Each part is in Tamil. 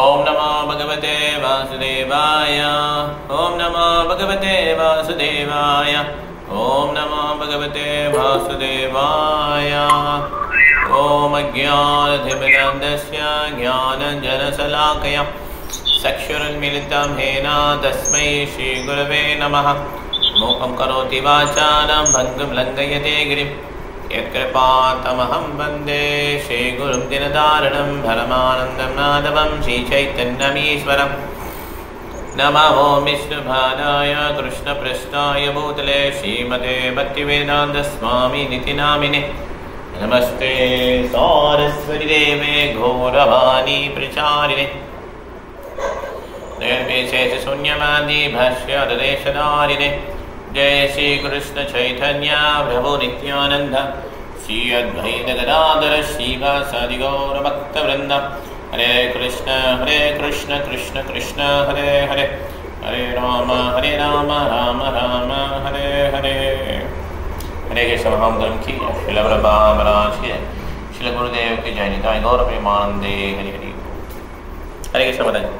ओम नमो भगवते वासुदेवाय। ओम नमो भगवते वासुदेवाय। ओम नमो भगवते वासुदेवाय। ओम अज्ञानतिमिरान्धस्य ज्ञानाञ्जनशलाकया चक्षुरुन्मीलितं येन तस्मै श्रीगुरवे नमः। मूकं करोति वाचालं भङ्गं लङ्घयते गिरिं यत्कृपातमहं वन्दे श्रीगुरुं दिनदारणं परमानन्दं माधवं श्रीचैतन्यमीश्वरम्। नमो विष्णुपादाय कृष्णपृष्ठाय भूतले श्रीमते भक्तिवेदान्तस्वामिनिति नामिने। नमस्ते सारस्वती देवे गौरवाणी प्रचारिणे शून्यवादी भाष्यदेशधारिणे। जय श्री कृष्ण चैतन्य प्रभु नित्यानंद श्री अद्वैत गदाधर श्रीवासादि गौर भक्तवृंद। हरे कृष्ण कृष्ण कृष्ण हरे हरे, हरे राम राम राम हरे हरे। हरे कृष्ण महामंत्रम की शिल महाराज की, शिल गुरुदेव की जय। निताय गौर प्रेमानंदे हरि हरि। हरे कृष्ण महाराज।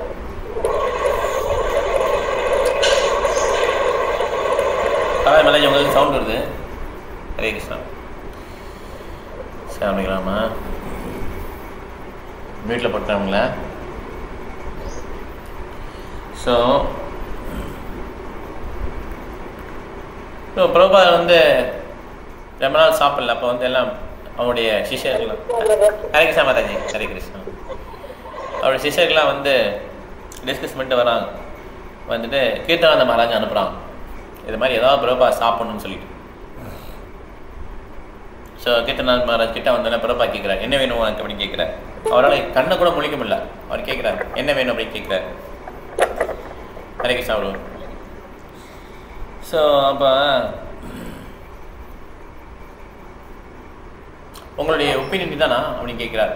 மலைஜி உங்களுக்கு சவுண்ட் வருது. ஹரே கிருஷ்ணா. சாமிக்கலாமா வீட்டில் போட்டாங்கள. ஸோ பிரபுபாத வந்து ரொம்ப நாள் சாப்பிடல. அப்போ வந்து எல்லாம் அவருடைய சிஷ்யர்கள்லாம், ஹரே கிருஷ்ணா மாதாஜி, ஹரே கிருஷ்ணா, அவருடைய சிஷ்யர்கள்லாம் வந்து டிஸ்கஸ் பண்ணிட்டு வராங்க. வந்துட்டு கீர்த்தனானந்த மகாராஜ் அனுப்புகிறாங்க, இது மாதிரி ஏதாவது பிரபா சாப்பிடணும்னு சொல்லிட்டு. ஸோ கீர்த்தனானந்த மகாராஜ் கிட்ட வந்தோடனே பிரபா கேட்குறாரு, என்ன வேணும் உனக்கு அப்படின்னு கேட்குறாரு. அவரால் கண்ணை கூட முழிக்க முடியல. அவர் கேட்குறாரு, என்ன வேணும் அப்படின்னு கேட்குறாரு. ஹரே கிருஷ்ணா அவரு. ஸோ அப்போ உங்களுடைய ஒப்பீனியன் தானா அப்படின்னு கேட்குறாரு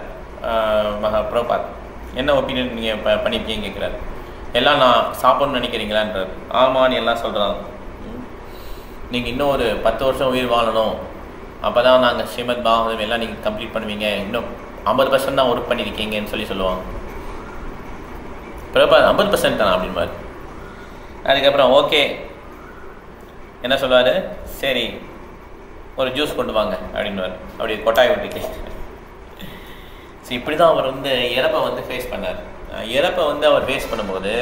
பிரபாத். என்ன ஒப்பீனியன் நீங்கள் பண்ணியிருக்கீங்கன்னு கேட்குறாரு. எல்லாம் நான் சாப்பிட்ணுன்னு நினைக்கிறீங்களான்றார். ஆமான்னு எல்லாம் சொல்கிறாங்க. நீங்கள் இன்னும் ஒரு 10 வருஷம் உயிர் வாழணும், அப்போ தான் நாங்கள் ஸ்ரீமத் பாகவதம் எல்லாம் நீங்கள் கம்ப்ளீட் பண்ணுவீங்க, இன்னும் 50% தான் ஒர்க் பண்ணியிருக்கீங்கன்னு சொல்லுவாங்க. பிரபா 50% தானே அப்படின்பாரு. அதுக்கப்புறம் ஓகே என்ன சொல்லுவார், சரி ஒரு ஜூஸ் கொண்டு வாங்க அப்படின்வார். அப்படி கொட்டாய் விட்டுக்கு. ஸோ இப்படி தான் அவர் வந்து இறப்பை வந்து ஃபேஸ் பண்ணார். இறப்பை வந்து அவர் ஃபேஸ் பண்ணும்போது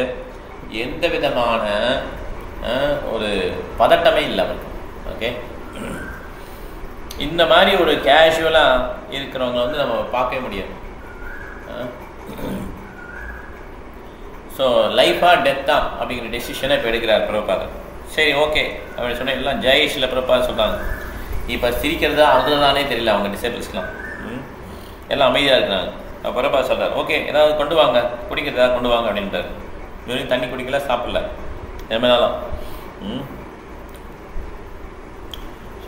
எந்த விதமான ஒரு பதட்டமே இல்லை அவருக்கு. ஓகே, இந்த மாதிரி ஒரு கேஷுவலாக இருக்கிறவங்க வந்து நம்ம பார்க்கவே முடியாது. ஸோ லைஃபாக டெத்தா அப்படிங்கிற டெசிஷனை இப்போ எடுக்கிறார் பிரபாதர். சரி ஓகே அப்படி சொன்னால் எல்லாம் ஜெயஷில் பிரபாதர் சொல்கிறாங்க. இப்போ சிரிக்கிறதா அழுதானே தெரியல அவங்க டிசேபிள்ஸ்லாம். எல்லாம் அமைதியாக இருக்கிறாங்க. பிரபாதர் சொல்கிறார், ஓகே ஏதாவது கொண்டு வாங்க, குடிக்கிறதா கொண்டு வாங்க அப்படின்றார். வெறும் தண்ணி குடிக்கல, சாப்பிடல என்னாலும்.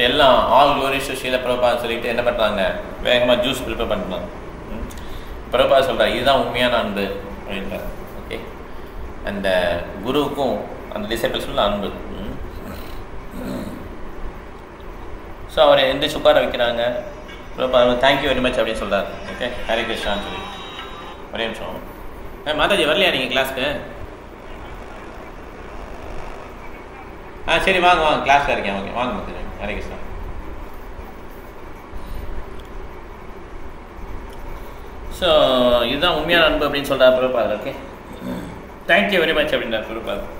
எல்லாம் ஆல் க்ளோரிஸ் டு ஸ்ரீல பிரபாதர் சொல்லிட்டு என்ன பண்ணுறாங்க, வேகமாக ஜூஸ் ப்ரிப்பேர் பண்ணுறாங்க. பிரபாதர் சொல்கிறார், இதுதான் உண்மையான அன்பு அப்படின்றார். ஓகே, அந்த குருவுக்கும் அந்த டிசைபிள்ஸும் அன்பு. ஸோ அவர் எந்திரிச்சு உட்கார வைக்கிறாங்க. பிரபாதர் தேங்க்யூ வெரி மச் அப்படின்னு சொல்கிறார். ஓகே, ஹரே கிருஷ்ணான்னு சொல்லி. ஒரே நிமிஷம், மாதாஜி வரலையா நீங்கள் கிளாஸ்க்கு? சரி வாங்க வாங்க, கிளாஸில் இருக்கேன். ஓகே வாங்க மாதாஜி. ஹரே கிருஷ்ணா. ஸோ இதுதான் உண்மையான அன்பு அப்படின்னு சொல்கிறார் பிரபாதர். ஓகே, தேங்க்யூ வெரி மச் அப்படின்றார் பிரபாதர்.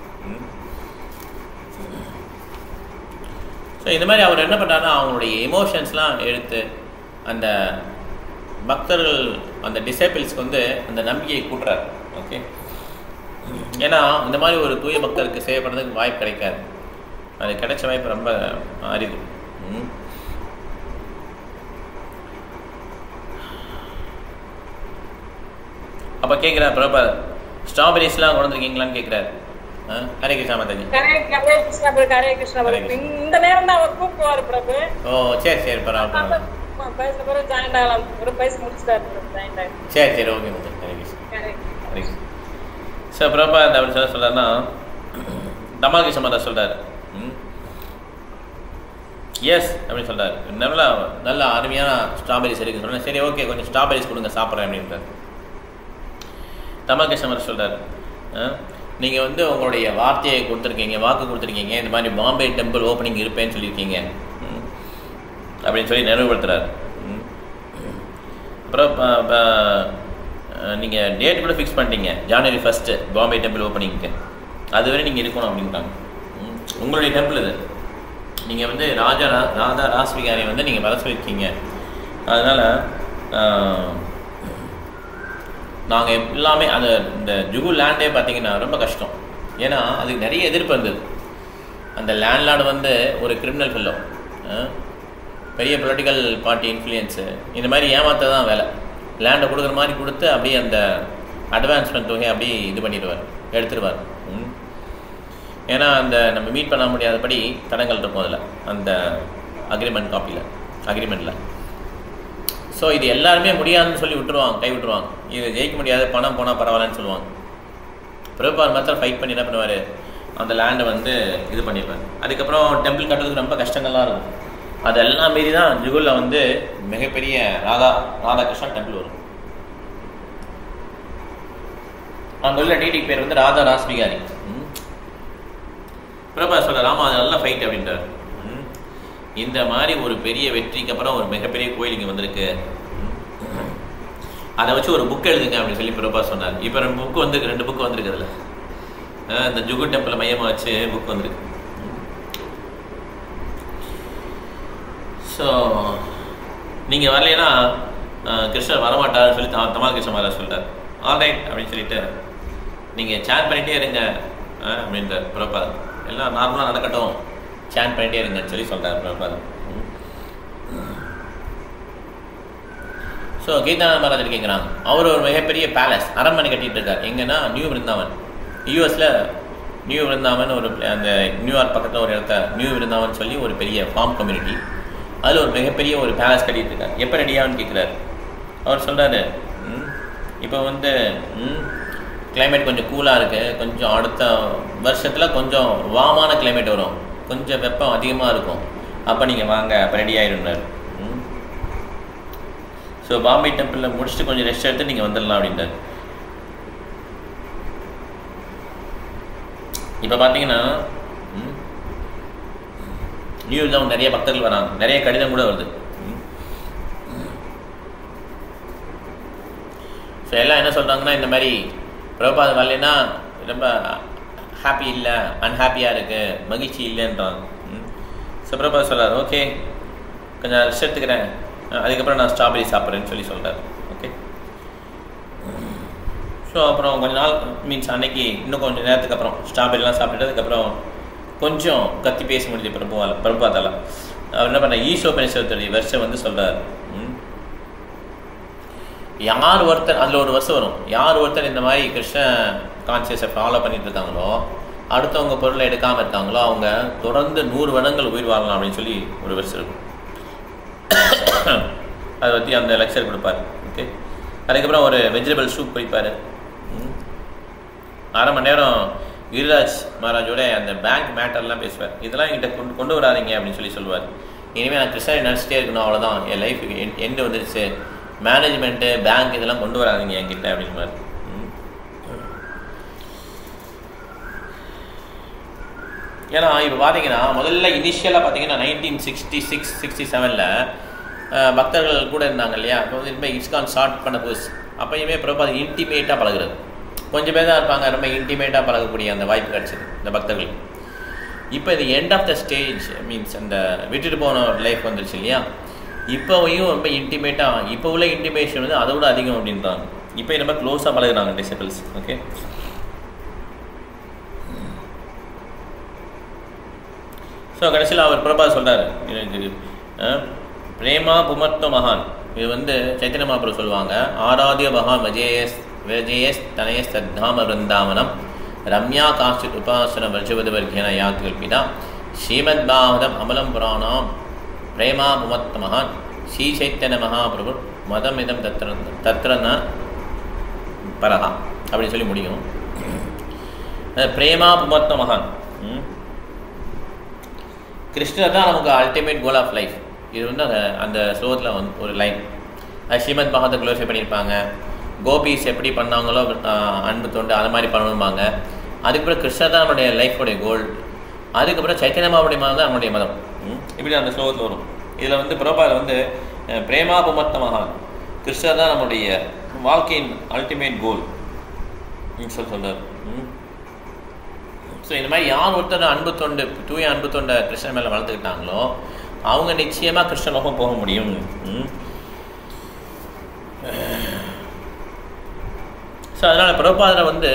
ஸோ இந்த மாதிரி அவர் என்ன பண்ணுறாருன்னா அவங்களுடைய எமோஷன்ஸ்லாம் எடுத்து அந்த பக்தர்கள் அந்த டிசேபிள்ஸ்க்கு வந்து அந்த நம்பிக்கையை கூட்டுறாரு. ஓகே, ஏன்னா இந்த மாதிரி ஒரு தூய பக்தருக்கு சேவை பண்ணுறதுக்கு வாய்ப்பு கிடைக்காது. அது கிடைச்ச வாய்ப்பு ரொம்ப அரிது. அப்போ கேட்குறாரு பிரபாதர், ஸ்ட்ராபெரிஸ்லாம் கொண்டு வந்துருக்கீங்களான்னு கேட்குறாரு. ஹரே கிருஷ்ணா மாதாஜி. ஹரே கிருஷ்ணா. இந்த நேரம் தான் அவர் கூப்பிடுவார் பிரபு. ஓ சரி சரி பரவாயில்ல. சரி சரி ஓகே மாதாஜி. ஹரே கிருஷ்ணா. ஹரே கிருஷ்ணா. ஸோ பிரபாத் அப்படி சொல்கிறாருன்னா தமா கிருஷ்ண மாதா சொல்கிறார், எஸ் அப்படின்னு சொல்கிறார். நல்ல அருமையான ஸ்ட்ராபெரிஸ் இருக்குது சொன்னேன். சரி ஓகே கொஞ்சம் ஸ்ட்ராபெரிஸ் கொடுங்க சாப்பிட்றேன் அப்படின்றார். தமல் கிருஷ்ணர் சொல்கிறார், நீங்கள் வந்து உங்களுடைய வார்த்தையை கொடுத்துருக்கீங்க, வாக்கு கொடுத்துருக்கீங்க, இந்த மாதிரி பாம்பே டெம்பிள் ஓப்பனிங் இருப்பேன்னு சொல்லியிருக்கீங்க அப்படின்னு சொல்லி நினைவுபடுத்துகிறார். அப்புறம் நீங்கள் டேட் கூட ஃபிக்ஸ் பண்ணிட்டீங்க, January 1 பாம்பே டெம்பிள் ஓப்பனிங்க்கு, அதுவரை நீங்கள் இருக்கணும் அப்படின்ட்டாங்க. உங்களுடைய டெம்பிள் இது, நீங்கள் வந்து ராதா ராஸ்விகாரை வந்து நீங்கள் வர சொல்லியிருக்கீங்க, அதனால் நாங்கள் எல்லாமே அந்த இந்த ஜுகு லேண்டே பார்த்தீங்கன்னா ரொம்ப கஷ்டம். ஏன்னா அதுக்கு நிறைய எதிர்ப்பு இருந்தது. அந்த லேண்ட்லார்டு வந்து ஒரு கிரிமினல் ஃபெல்லோ, பெரிய பொலிட்டிக்கல் பார்ட்டி இன்ஃப்ளூயன்ஸு, இந்த மாதிரி ஏமாற்ற தான் வேலை. லேண்டை கொடுக்குற மாதிரி கொடுத்து அப்படியே அந்த அட்வான்ஸ்மெண்ட் தொகையை அப்படியே இது பண்ணிடுவார், எடுத்துடுவார். ஏன்னா அந்த நம்ம மீட் பண்ண முடியாதபடி தடங்கள் இருக்கும் அதில், அந்த அக்ரிமெண்ட்டில். ஸோ இது எல்லாருமே முடியாதுன்னு சொல்லி விட்டுருவாங்க, கை விட்டுருவாங்க. இது ஜெயிக்க முடியாது, பணம் போனால் பரவாயில்லன்னு சொல்லுவாங்க. பிரபுபாத் மாத்திரம் ஃபைட் பண்ணி என்ன பண்ணுவார், அந்த லேண்டை வந்து இது பண்ணிடுவார். அதுக்கப்புறம் டெம்பிள் கட்டுறதுக்கு ரொம்ப கஷ்டங்கள்லாம் இருக்கும். அதெல்லாம் மீறி தான் ஜுகுலில் வந்து மிகப்பெரிய ராதாகிருஷ்ணா டெம்பிள் வரும். அங்கே உள்ள டிடிக்கு பேர் வந்து ராதா ராஸ்விகாரி. பிரபா சொல்ற ராமா அது நல்ல ஃபைட் அப்படின்றார். இந்த மாதிரி ஒரு பெரிய வெற்றிக்கு அப்புறம் ஒரு மிகப்பெரிய கோயில் இங்கே வந்திருக்கு, அதை வச்சு ஒரு புக் எழுதுங்க அப்படின்னு சொல்லி பிரபா சொன்னார். இப்போ 2 புக்கு வந்துருக்கு, 2 புக்கு வந்திருக்குதுல, இந்த ஜுகு டெம்பிளை மையமாக வச்சு புக் வந்திருக்கு. ஸோ நீங்கள் வரலைன்னா கிருஷ்ணர் வரமாட்டார்னு சொல்லி தமால் கிருஷ்ண மகாராஜ் சொல்லிட்டார். ஆல்ரைட் அப்படின்னு சொல்லிட்டு நீங்கள் சேன் பண்ணிகிட்டே இருங்க அப்படின்றார் பிரபாத். எல்லாம் நார்மலாக நடக்கட்டும், சேன் பண்ணிகிட்டே இருங்கன்னு சொல்லி சொல்கிறார் பிரபாத். ஸோ கீதானந்த மகாராஜர் கேட்குறாங்க, அவர் ஒரு மிகப்பெரிய பேலஸ் அரண்மனை கட்டிகிட்டு இருக்கார். எங்கன்னா நியூ விருந்தாவன், யூஎஸில் நியூ விருந்தாவன், ஒரு அந்த நியூயார்க் பக்கத்தில் ஒரு இடத்த நியூ விருந்தாவன் சொல்லி ஒரு பெரிய ஃபார்ம் கம்யூனிட்டி, அதில் ஒரு மிகப்பெரிய ஒரு பேலஸ் கட்டிகிட்டு இருக்கார். எப்போ ரெடியாகுன்னு கேட்குறாரு. அவர் சொல்கிறாரு, இப்போ வந்து கிளைமேட் கொஞ்சம் கூலாக இருக்குது, கொஞ்சம் அடுத்த வருஷத்தில் கொஞ்சம் வாமான கிளைமேட் வரும், கொஞ்சம் வெப்பம் அதிகமாக இருக்கும், அப்போ நீங்கள் வாங்க, அப்போ ரெடி ஆகிடுறாரு. ஸோ பாம்பே டெம்பிளில் முடிச்சுட்டு கொஞ்சம் ரெஸ்ட் எடுத்து நீங்கள் வந்துடலாம் அப்படின்றார். இப்போ பார்த்தீங்கன்னா நியூஸ் தான் நிறைய பக்தர்கள் வராங்க, நிறைய கடிதம் கூட வருது. ஸோ எல்லாம் என்ன சொல்கிறாங்கன்னா, இந்த மாதிரி பிரபாத் வரலைன்னா ரொம்ப ஹாப்பி இல்லை, அன்ஹாப்பியாக இருக்குது, மகிழ்ச்சி இல்லைன்றாங்க. ஸோ பிரபாத் சொல்கிறார், ஓகே கொஞ்சம் ரெஸ்ட் எடுத்துக்கிறேன், அதுக்கப்புறம் நான் ஸ்ட்ராபெரி சாப்பிட்றேன்னு சொல்லி சொல்கிறார். ஓகே. ஸோ அப்புறம் கொஞ்ச நாள் மீன்ஸ் அன்னைக்கு இன்னும் கொஞ்சம் நேரத்துக்கு அப்புறம் ஸ்ட்ராபெரிலாம் சாப்பிட்டுட்டு அதுக்கப்புறம் கொஞ்சம் கத்தி பேச முடியுது பிரபாத்தால். அவர் என்ன பண்ண, ஈசோபனிஷத்துடைய வருஷம் வந்து சொல்கிறார், யார் ஒருத்தர் அதில் ஒரு வருஷம் வரும், யார் ஒருத்தர் இந்த மாதிரி கிருஷ்ண கான்சியஸை ஃபாலோ பண்ணிட்டு இருக்காங்களோ, அடுத்தவங்க பொருளை எடுக்காமல் இருக்காங்களோ, அவங்க தொடர்ந்து 100 வருடங்கள் உயிர் வாழலாம் அப்படின்னு சொல்லி ஒரு வருஷம் இருக்கும். அதை பற்றி அந்த லெக்சர் கொடுப்பார். ஓகே. அதுக்கப்புறம் ஒரு வெஜிடபிள் சூப் குடிப்பார். 1/2 மணி நேரம் கிரிராஜ் மகாராஜோட அந்த பேங்க் மேட்டர்லாம் பேசுவார். இதெல்லாம் என்கிட்ட கொண்டு வராதிங்க அப்படின்னு சொல்லி சொல்லுவார். இனிமேல் நான் கிருஷ்ணரை நினச்சிட்டே இருக்கணும், அவ்வளோதான், என் லைஃபுக்கு எண்டு வந்துடுச்சு, மேனேஜ்மெண்ட்டு பேங்க் இதெல்லாம் கொண்டு வராதிங்க என்கிட்ட அப்படின்பார். ஏன்னா இப்போ பார்த்தீங்கன்னா முதல்ல இனிஷியலாக பார்த்தீங்கன்னா 1966-67 பக்தர்கள் கூட இருந்தாங்க இல்லையா. இப்போ வந்து ரொம்ப இஸ்கான் ஸ்டார்ட் பண்ண புதுசு, அப்பயுமே பிரபாத் இன்டிமேட்டாக பழகுறது, கொஞ்சம் பேர் தான் இருப்பாங்க ரொம்ப இன்டிமேட்டாக பழகக்கூடிய அந்த வாய்ப்பு கிடச்சிது இந்த பக்தர்கள். இப்போ இது end of the stage means அந்த விட்டுட்டு போன லைஃப் வந்துருச்சு இல்லையா, இப்போவையும் ரொம்ப இன்டிமேட்டாக, இப்போ உள்ள இன்டிமேஷன் வந்து அதை விட அதிகம் அப்படின்றாங்க. இப்போ ரொம்ப க்ளோஸாக பழகுறாங்க டிசிபிள்ஸ். ஓகே. ஸோ கடைசியில் அவர் பிரபாத் சொல்கிறார், எனக்கு பிரேமா புமத்வ மகான், இது வந்து சைத்தன்ய மகாபிரபு சொல்லுவாங்க, ஆராத்திய மகான் விஜயஸ் தனயஸ் தத்தாம விருந்தாவனம் ரம்யா காஷ்டித் உபாசன வர்ஜவதவர்கியன யாத் கல்பிதா ஸ்ரீமத் பாகவதம் அமலம் புராணம் பிரேமா புமத்வ மகான் ஸ்ரீ சைத்தன்ய மகாபிரபு மதம் இதம் தத்ரன பரஹா அப்படின்னு சொல்லி முடியும். பிரேமா புமத்வ மகான், கிருஷ்ணர் தான் நமக்கு அல்டிமேட் கோல் ஆஃப் லைஃப். இது வந்து அந்த ஸ்லோகத்தில் ஒரு லைன், அது ஸ்ரீமத் பாகவத்தை க்ளோரிஃபை பண்ணியிருப்பாங்க, கோபிஸ் எப்படி பண்ணாங்களோ அன்பு தொண்டு அது மாதிரி பண்ணணும்பாங்க. அதுக்கப்புறம் கிருஷ்ணர் தான் நம்மளுடைய லைஃபோடைய கோல். அதுக்கப்புறம் சைத்தன்ய மகாபிரபுடைய மதம் தான் நம்மளுடைய மதம். இப்படி அந்த ஸ்லோகத்தில் வரும். இதில் வந்து பிரபாகர் வந்து பிரேமாபமர்த்த மகான், கிருஷ்ணர் தான் நம்முடைய வாழ்க்கையின் அல்டிமேட் கோல் சொல்றார். ஸோ இந்த மாதிரி யார் ஒருத்தர் அன்பு தொண்டு, தூய அன்பு தொண்டை கிருஷ்ணன் மேலே வளர்த்துக்கிட்டாங்களோ அவங்க நிச்சயமாக கிருஷ்ணலோகம் போக முடியும். ஸோ அதனால் பிரபாதரை வந்து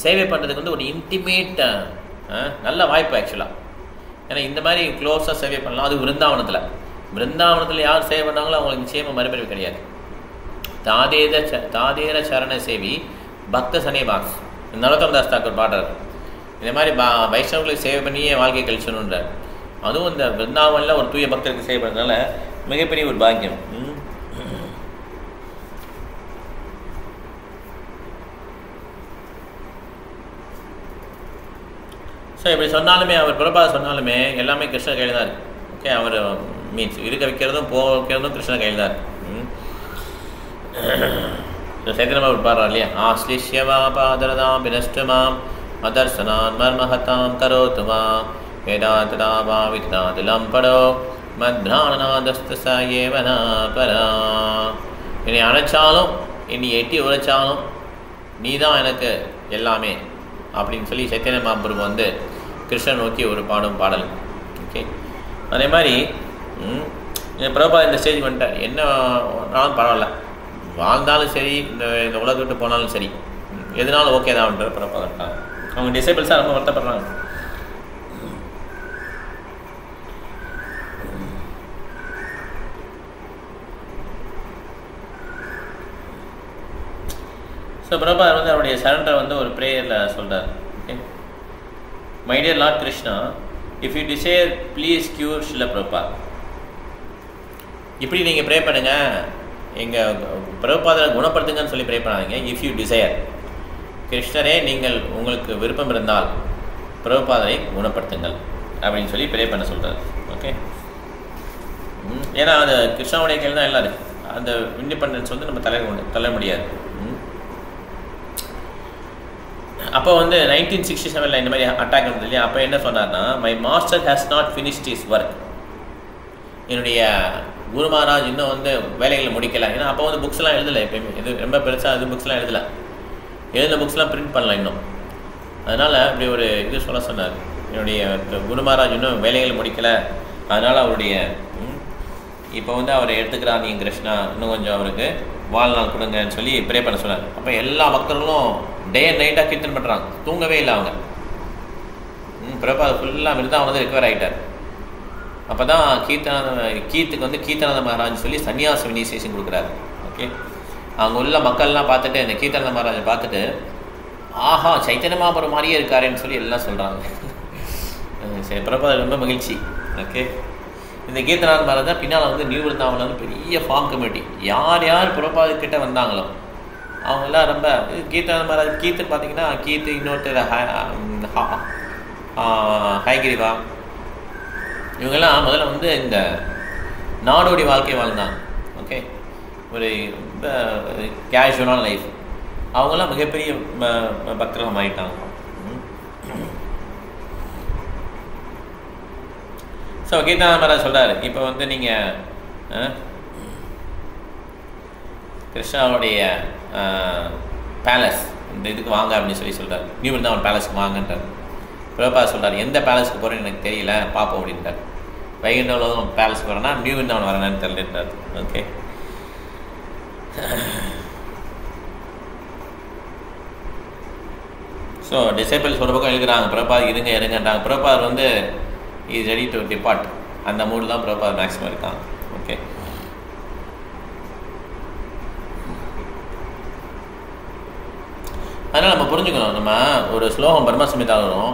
சேவை பண்ணுறதுக்கு வந்து ஒரு இன்டிமேட் நல்ல வாய்ப்பு ஆக்சுவலாக. ஏன்னா இந்த மாதிரி க்ளோஸாக சேவை பண்ணலாம். அது பிருந்தாவனத்தில் யார் சேவை பண்ணாங்களோ அவங்களுக்கு நிச்சயமாக மறுபிறவி கிடையாது. தாதேர சரண சேவி பக்த சனேபாஸ் நரோத்தம தாஸ் தாக்கூர் பாடுறார். இந்த மாதிரி வைஷ்ணவர்களுக்கு சேவை பண்ணியே வாழ்க்கையை கழிச்சணுன்றார். அதுவும் இந்த பிருந்தாவனில் ஒரு தூய பக்தருக்கு சேவை பண்ணுறதுனால மிகப்பெரிய ஒரு பாக்கியம். ஸோ இப்படி சொன்னாலுமே அவர் பிரபாத சொன்னாலுமே எல்லாமே கிருஷ்ண கையில் தான் இருக்குது. ஓகே, அவர் மீன்ஸ் இருக்க வைக்கிறதும் போக வைக்கிறதும் கிருஷ்ண கையில் தான் இருக்குது. சைத்தன்ய அவர் பாடுறார் இல்லையா, ஆஸ்லிஷ்யவா பாதரதாம் வினஷ்டமாம் அதர்சனான் மர்மஹதாம் கரோத்துமா வேதாந்ததாவா வித்னாதிலம் படோ மத்ராணநாதஸ்தேவனா பரா. என்னை அணைச்சாலும் என்னை எட்டி உழைச்சாலும் நீ தான் எனக்கு எல்லாமே அப்படின்னு சொல்லி சைத்தன்ய மகாபிரபு வந்து கிருஷ்ணன் நோக்கி ஒரு பாடும் பாடல். ஓகே, அதே மாதிரி பிரபா இந்த ஸ்டேஜ் வந்துட்டார். என்ன ஆனாலும் பரவாயில்ல, வாழ்ந்தாலும் சரி இந்த உலகத்தை விட்டு போனாலும் சரி, எதுனாலும் ஓகே தான் பிரபா வந்துட்டாங்க. அவங்க டிசேபிள்ஸாக ரொம்ப வருத்தப்படுறாங்க. ஸோ பிரபா வந்து அவருடைய சரண்டரை வந்து ஒரு ப்ரேயரில் சொல்கிறார். Okay, my dear lord Krishna, if you desire please cure Shila Prabha. இப்படி நீங்கள் ப்ரே பண்ணுங்கள், எங்கள் பிரபாதரை குணப்படுத்துங்கன்னு சொல்லி ப்ரே பண்ணாதீங்க. இஃப் யூ டிசைர், கிருஷ்ணரே நீங்கள் உங்களுக்கு விருப்பம் இருந்தால் பிரபாதரை குணப்படுத்துங்கள் அப்படின்னு சொல்லி ப்ரே பண்ண சொல்கிறார். ஓகே, ஏன்னா அந்த கிருஷ்ணாவுடைய கையில் தான் எல்லாம் இருக்குது. அந்த இண்டிபெண்டன்ஸ் வந்து நம்ம தள்ள முடியாது. அப்போ வந்து 1967 இந்த மாதிரி அட்டாக் இருந்தது இல்லையா, அப்போ என்ன சொன்னார்னா, my master has not finished his work. என்னுடைய குரு மகாராஜ் இன்னும் வந்து வேலைகளை முடிக்கலை. ஏன்னா அப்போ வந்து புக்ஸ்லாம் எழுதலை, எப்பயுமே இது ரொம்ப பெருசாக அது புக்ஸ்லாம் எழுதின புக்ஸ்லாம் பிரிண்ட் பண்ணலாம் இன்னும். அதனால் அப்படி ஒரு இது சொல்ல சொன்னார், என்னுடைய குரு மகாராஜ் இன்னும் வேலைகளை முடிக்கலை, அதனால் அவருடைய இப்போ வந்து அவர் எடுத்துக்கிறார் நீங்கள் கிருஷ்ணா, இன்னும் கொஞ்சம் அவருக்கு வாழ்நாள் கொடுங்கன்னு சொல்லி ப்ரே பண்ண சொன்னார். அப்போ எல்லா பக்தர்களும் டே அண்ட் நைட்டாக கீர்த்தன் பண்ணுறாங்க, தூங்கவே இல்லை அவங்க. பிரபா ஃபுல்லாக மிருதான் வந்து ரிகவர் ஆகிட்டார். அப்போ தான் கீர்த்துக்கு வந்து கீர்த்தனாத மகாராஜ் சொல்லி சன்னியாச இனிஷியேஷன் கொடுக்குறாரு. ஓகே, அங்கே உள்ள மக்கள்லாம் பார்த்துட்டு இந்த கீர்த்தனாத மகாராஜை பார்த்துட்டு ஆஹா சைத்தன்ய மகாபிரபு மாதிரியே இருக்காருன்னு சொல்லி எல்லாம் சொல்கிறாங்க. சரி, பிரபா ரொம்ப மகிழ்ச்சி. ஓகே, இந்த கீர்த்தனாத மகாராஜ் தான் பின்னால் வந்து நியூ விருந்தாவனில் வந்து பெரிய ஃபார்ம் கமிட்டி, யார் யார் பிரபாதுக்கிட்ட வந்தாங்களோ அவங்கெல்லாம் ரொம்ப கீர்த்தனாத மகாராஜ் கீர்த்தன் பார்த்தீங்கன்னா கீர்த்து இன்னொருத்தர் ஹைகிரிவா இவங்கெல்லாம் முதல்ல வந்து இந்த நாடோடி வாழ்க்கை வாழ்ந்தாங்க. ஓகே, ஒரு ரொம்ப கேஷுவலான லைஃப். அவங்கெல்லாம் மிகப்பெரிய பக்தர்கள் ஆகிட்டாங்க. ஸோ கீர்த்தனாத மகாராஜ் சொல்கிறார், இப்போ வந்து நீங்கள் கிருஷ்ணாவுடைய பேலஸ் இந்த இதுக்கு வாங்க அப்படின்னு சொல்லி சொல்கிறார். நியூ விருந்தாவன் பேலஸ்க்கு வாங்கன்றார். பிரபா சொல்கிறார், எந்த பேலஸ்க்கு போகிறேன்னு எனக்கு தெரியல, பார்ப்போம் அப்படின்ட்டார். வைகுண்ட உலகம் பேலஸ்க்கு வரேன்னா நியூ விருந்தாவன் வரேன்னு தெரியலன்றார். ஓகே, ஸோ டிசேபிள்ஸ் ஒரு பக்கம் எழுதுகிறாங்க, பிரபாத் இருங்கன்றாங்க. பிரபாத் வந்து இஸ் ரெடி டு டிபார்ட். அந்த மூடு தான் பிரபாத் மேக்ஸிமம் இருக்காங்க. ஓகே, அதனால் நம்ம புரிஞ்சுக்கணும். நம்ம ஒரு ஸ்லோகம் பிரம்மசமிதா வரும்,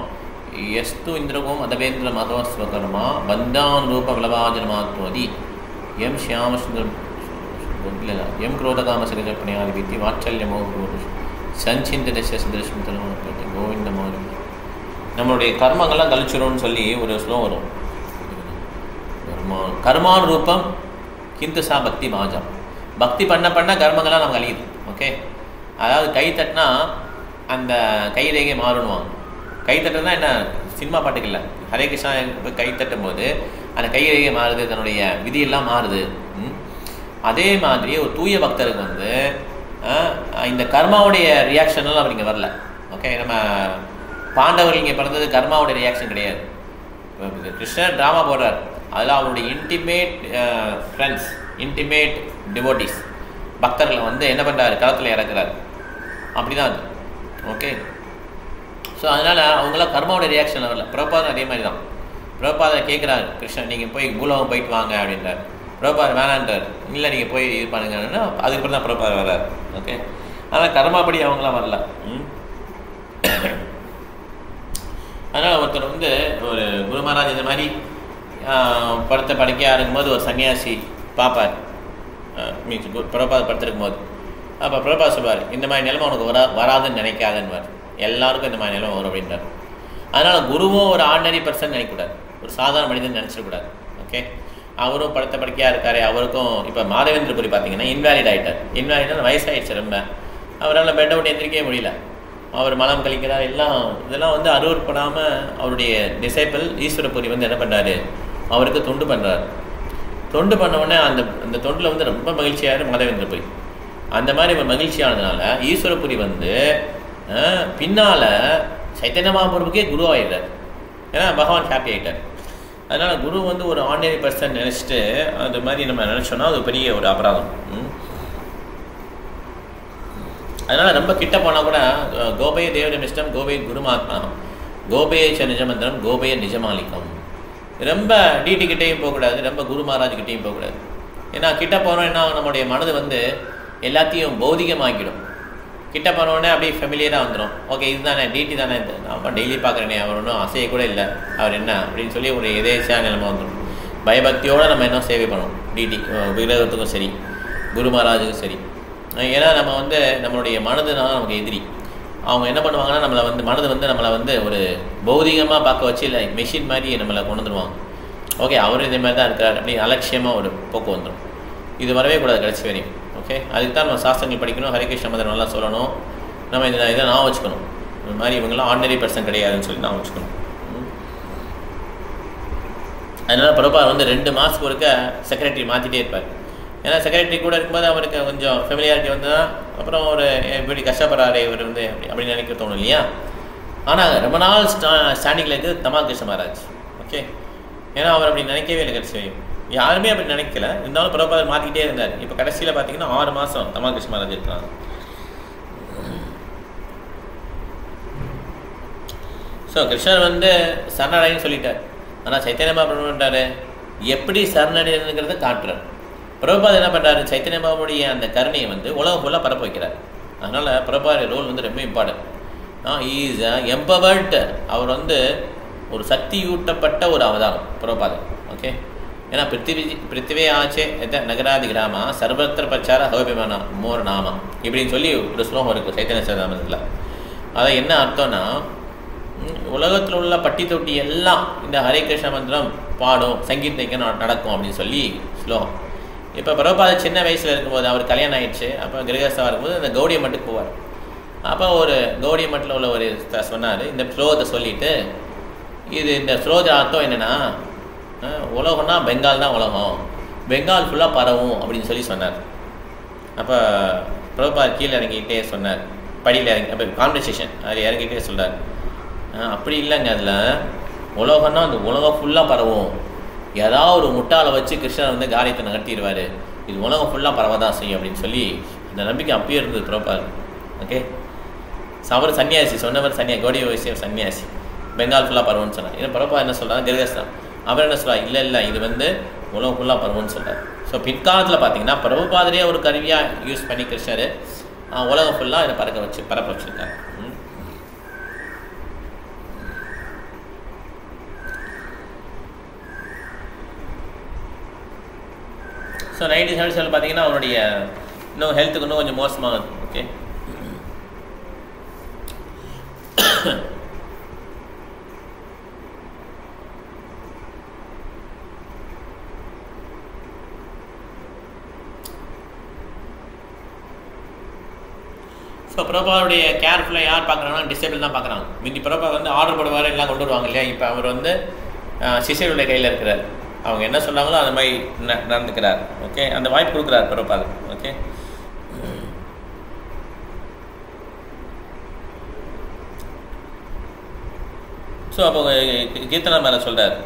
எஸ்து இந்திரகோம் அதவேந்திர மதவஸ்வகரமா பந்தான் ரூப விளவாஜனமாத்வதி எம் ஷியாமசுந்தரம் எம் குரோதகாம சரிஜப்பணியாதி வித்தி வாட்சல்யமோ சஞ்சிந்த தசதர்ஷம் தருமப்பட்டி கோவிந்தமாக நம்மளுடைய கர்மங்கள்லாம் கழிச்சிடும்னு சொல்லி ஒரு ஸ்லோகம் வரும். கர்மான் ரூபம் கிந்து சா பக்தி மாஜா. பக்தி பண்ண பண்ண கர்மங்கள்லாம் நம்ம கழியுது. ஓகே, அதாவது கை தட்டினா அந்த கைரேகை மாறணுவாங்க. கை தட்டுனா என்ன, சினிமா பாட்டுக்கு இல்லை, ஹரே கிருஷ்ணா இப்போ கை தட்டும் போது அந்த கைரேகை மாறுது, தன்னுடைய விதியெல்லாம் மாறுது. அதே மாதிரி ஒரு தூய பக்தருக்கு வந்து இந்த கர்மாவுடைய ரியாக்ஷன்லாம் அவர் இங்கே வரல. ஓகே, நம்ம பாண்டவர்கள் இங்கே பிறந்தது கர்மாவுடைய ரியாக்ஷன் கிடையாது. கிருஷ்ணர் ட்ராமா போடுறார், அதில் அவருடைய இன்டிமேட் ஃப்ரெண்ட்ஸ், இன்டிமேட் டிவோட்டிஸ், பக்தர்களை வந்து என்ன பண்ணுறாரு, களத்தில் இறக்குறாரு. அப்படி தான் அது. ஓகே, ஸோ அதனால் அவங்களாம் கர்மாவோட ரியாக்ஷன் வரல. பிரபாதம் அதே மாதிரி தான். பிரபாதை கேட்குறாரு கிருஷ்ணன், நீங்கள் போய் பூலோகம் போயிட்டு வாங்க அப்படின்றார். பிரபாத் வேணான்றார். இல்லை நீங்கள் போய் இது பண்ணுங்கன்னா அதுக்கப்புறம் தான் பிரபாத் வர்றார். ஓகே, ஆனால் கர்மாப்படி அவங்களாம் வரல. அதனால் ஒருத்தர் வந்து ஒரு குரு மகாராஜ் இந்த மாதிரி படுத்த படுக்கையாக இருக்கும்போது ஒரு சன்னியாசி பார்ப்பார், மீன்ஸ் பிரபாத் படுத்திருக்கும் போது. அப்போ பிரபாத் சொல்வார், இந்த மாதிரி நிலைமை உனக்கு வராதுன்னு நினைக்காதுன்னுவார். எல்லாருக்கும் இந்த மாதிரி நிலைமை வரும் அப்படின்றார். அதனால் குருவும் ஒரு ஆர்டினரி பர்சன் நினைக்கக்கூடாது, ஒரு சாதாரண மனிதன் நினச்சிடக்கூடாது. ஓகே, அவரும் படுத்த படுக்கையாக இருக்கார். அவருக்கும் இப்போ மாதவேந்திர புரி பார்த்தீங்கன்னா இன்வேலிட் ஆகிட்டார். இன்வேலிட்னா வயசாகிடுச்சு ரொம்ப, அவரால் பெட்டை விட்டு எந்திரிக்கவே முடியல. அவர் மலம் கழிக்கிறார். இதெல்லாம் வந்து அருவற்படாமல் அவருடைய டிசைபிள் ஈஸ்வரபுரி வந்து என்ன பண்ணுறாரு, அவருக்கு தொண்டு பண்ணுறாரு. தொண்டு பண்ணவுடனே அந்த தொண்டில் வந்து ரொம்ப மகிழ்ச்சியாக மாதவேந்திரபுரி. அந்த மாதிரி ஒரு மகிழ்ச்சியானதுனால ஈஸ்வரபுரி வந்து பின்னால் சைத்தன்ய மகாபிரபுக்கே குரு ஆகிடுறார். ஏன்னா பகவான் ஹாப்பி ஆகிட்டார். அதனால் குரு வந்து ஒரு ஆர்டினரி பர்சன் நினச்சிட்டு அது மாதிரி நம்ம நினச்சோன்னா அது பெரிய ஒரு அபராதம். அதனால் ரொம்ப கிட்ட போனால் கூட கோபய தேவனிஷ்டம் கோபய குருமாத்மா கோபய ச நிஜமந்திரம் கோபய நிஜமாலிக்கம். ரொம்ப டிடிக்கிட்டேயும் போகக்கூடாது, ரொம்ப குரு மகாராஜ்கிட்டையும் போகக்கூடாது. ஏன்னா கிட்ட போனோம்னா நம்முடைய மனது வந்து எல்லாத்தையும் பௌதிகமாக்கிடும். கிட்ட போனோடனே அப்படியே ஃபெமிலியராக வந்துடும். ஓகே, இதுதானே டிடி தானே, நம்ம டெய்லி பார்க்குறேனே, அவர் ஒன்றும் அசைய கூட இல்லை, அவர் என்ன அப்படின்னு சொல்லி ஒரு எதேச்சியாக நிலைமை வந்துடும். பயபக்தியோடு நம்ம என்ன சேவை பண்ணணும், டிடி விக்கிரகத்துக்கும் சரி குரு மகாராஜுக்கும் சரி. ஏன்னா நம்ம வந்து நம்மளுடைய மனதுனால நமக்கு எதிரி. அவங்க என்ன பண்ணுவாங்கன்னா நம்மளை வந்து மனது வந்து நம்மளை வந்து ஒரு பௌதிகமாக பார்க்க வச்சு இல்லை மெஷின் மாதிரி நம்மளை கொண்டு வந்துடுவாங்க. ஓகே, அவரும் இதே மாதிரி தான் இருக்கார் அப்படி அலட்சியமாக ஒரு போக்கு வந்துடும். இது வரவே கூடாது கடைசி வரையும். ஓகே, அதுக்கு தான் நம்ம சாஸ்திரங்கள் படிக்கணும், ஹரே கிருஷ்ண மந்திரம் நல்லா சொல்லணும். நம்ம இதை நான் வச்சுக்கணும், இந்த மாதிரி இவங்களாம் ஆர்டினரி பர்சன் கிடையாதுன்னு சொல்லி நான் வச்சுக்கணும். அதனால் பிரபாத் வந்து 2 மாதத்துக்கு ஒருக்க செக்ரட்டரி மாற்றிட்டே இருப்பார். ஏன்னா செக்ரட்டரி கூட இருக்கும்போது அவருக்கு கொஞ்சம் ஃபெமிலியாரிட்டி வந்ததுன்னா அப்புறம் ஒரு இப்படி கஷ்டப்படுறாரு இவர் வந்து அப்படின்னு நினைக்க தோணும் இல்லையா. ஆனால் ரொம்ப நாள் ஸ்டாண்டிங்கில் இருக்குது தமா கிருஷ்ண மகாராஜ். ஓகே, ஏன்னா அவர் அப்படி நினைக்கவே இல்லை கடைசி வரையும், யாருமே அப்படி நினைக்கல. இருந்தாலும் பிரபாத் மாற்றிக்கிட்டே இருந்தார். இப்போ கடைசியில் பார்த்தீங்கன்னா 6 மாதம் தமா கிருஷ்ண மகாராஜ் இருக்கிறாங்க. ஸோ கிருஷ்ணர் வந்து சரணடைன்னு சொல்லிட்டார். ஆனால் சைத்தன்ய மகாபிரபு பண்ணுறாரு, எப்படி சரணடைங்கிறத காட்டுறார். பிரபாத் என்ன பண்ணுறாரு, சைத்தன்ய மகாபிரபுடைய அந்த கருணையை வந்து உலகம் ஃபுல்லாக பரப்ப வைக்கிறார். அதனால் பிரபாத் ரோல் வந்து ரொம்ப இம்பார்ட்டன்ட். Is empowered. அவர் வந்து ஒரு சக்தியூட்டப்பட்ட ஒரு அவதாரம் பிரபாத். ஓகே, ஏன்னா பிருத்திவே ஆச்சே நகராதி கிராமா சர்வத்திர பிரச்சார ஹோபிமானா மோர் நாமா இப்படின்னு சொல்லி ஒரு ஸ்லோகம் இருக்குது சைத்தன்ய சரிதாமிரத்தில். அதை என்ன அர்த்தம்னா, உலகத்தில் உள்ள பட்டி தொட்டி எல்லாம் இந்த ஹரே கிருஷ்ண மந்திரம் பாடும், சங்கீதம் நடக்கும் அப்படின்னு சொல்லி ஸ்லோகம். இப்போ பிரபாத் சின்ன வயசில் இருக்கும்போது அவர் கல்யாணம் ஆயிடுச்சு. அப்போ கிரகஸ்தவாக இருக்கும்போது அந்த கௌடிய மட்டுக்கு போவார். அப்போ ஒரு கௌடிய மட்டில் உள்ள ஒரு சொன்னார், இந்த ஸ்லோகத்தை சொல்லிவிட்டு, இந்த ஸ்லோக அர்த்தம் என்னென்னா, உலகம்னா பெங்கால் தான் உலகம், பெங்கால் ஃபுல்லாக பரவும் அப்படின்னு சொல்லி சொன்னார். அப்போ பிரபாத் கீழே இறங்கிக்கிட்டே சொன்னார், படியில் இறங்கி அப்போ கான்வர்சேஷன் அதில் இறங்கிட்டே சொல்கிறார், அப்படி இல்லைங்க, அதில் உலகம்னா அந்த உலகம் ஃபுல்லாக பரவும், ஏதாவது ஒரு முட்டாளை வச்சு கிருஷ்ணர் வந்து காரியத்தை நகர்த்திடுவார், இது உலகம் ஃபுல்லாக பரவதான் செய்யும் அப்படின்னு சொல்லி அந்த நம்பிக்கை அப்பயே இருந்தது பிரபாத். ஓகே, அவர் சன்னியாசி சொன்னவர் கௌடிய வைசியம் சன்னியாசி, பெங்கால் ஃபுல்லாக பரவுன்னு சொன்னார். ஏன்னா பிரபாத் என்ன சொல்கிறார், கிரகஸ்தான். அவர் என்ன சொல்கிறார், இல்லை இது வந்து உலகம் ஃபுல்லாக பரவுன்னு சொல்கிறார். ஸோ பிற்காலத்தில் பார்த்தீங்கன்னா பிரபுபாதரே ஒரு கருவியாக யூஸ் பண்ணி கிருஷ்ணர் உலகம் ஃபுல்லாக இதை பரப்ப வச்சுருக்காரு. ஸோ 1977 பார்த்தீங்கன்னா அவருடைய இன்னும் ஹெல்த்துக்கு இன்னும் கொஞ்சம் மோசமாகுது. ஓகே, ஸோ ஸோ பிரபாவுடைய கேர்ஃபுல்லாக யார் பார்க்குறாங்கன்னா டிசேபிள் தான் பார்க்குறாங்க. முந்தி பிரபா வந்து ஆர்டர் போடுவார், எல்லாம் கொண்டு வருவாங்க இல்லையா. இப்போ அவர் வந்து சிஷியருடைய கையில் இருக்கிறார். அவங்க என்ன சொல்கிறாங்களோ அந்த மாதிரி நடந்துக்கிறார். ஓகே, அந்த வாய்ப்பு கொடுக்குறார் பிரபா. ஓகே, ஸோ அப்போ கீர்த்தனா மேலே சொல்கிறார்,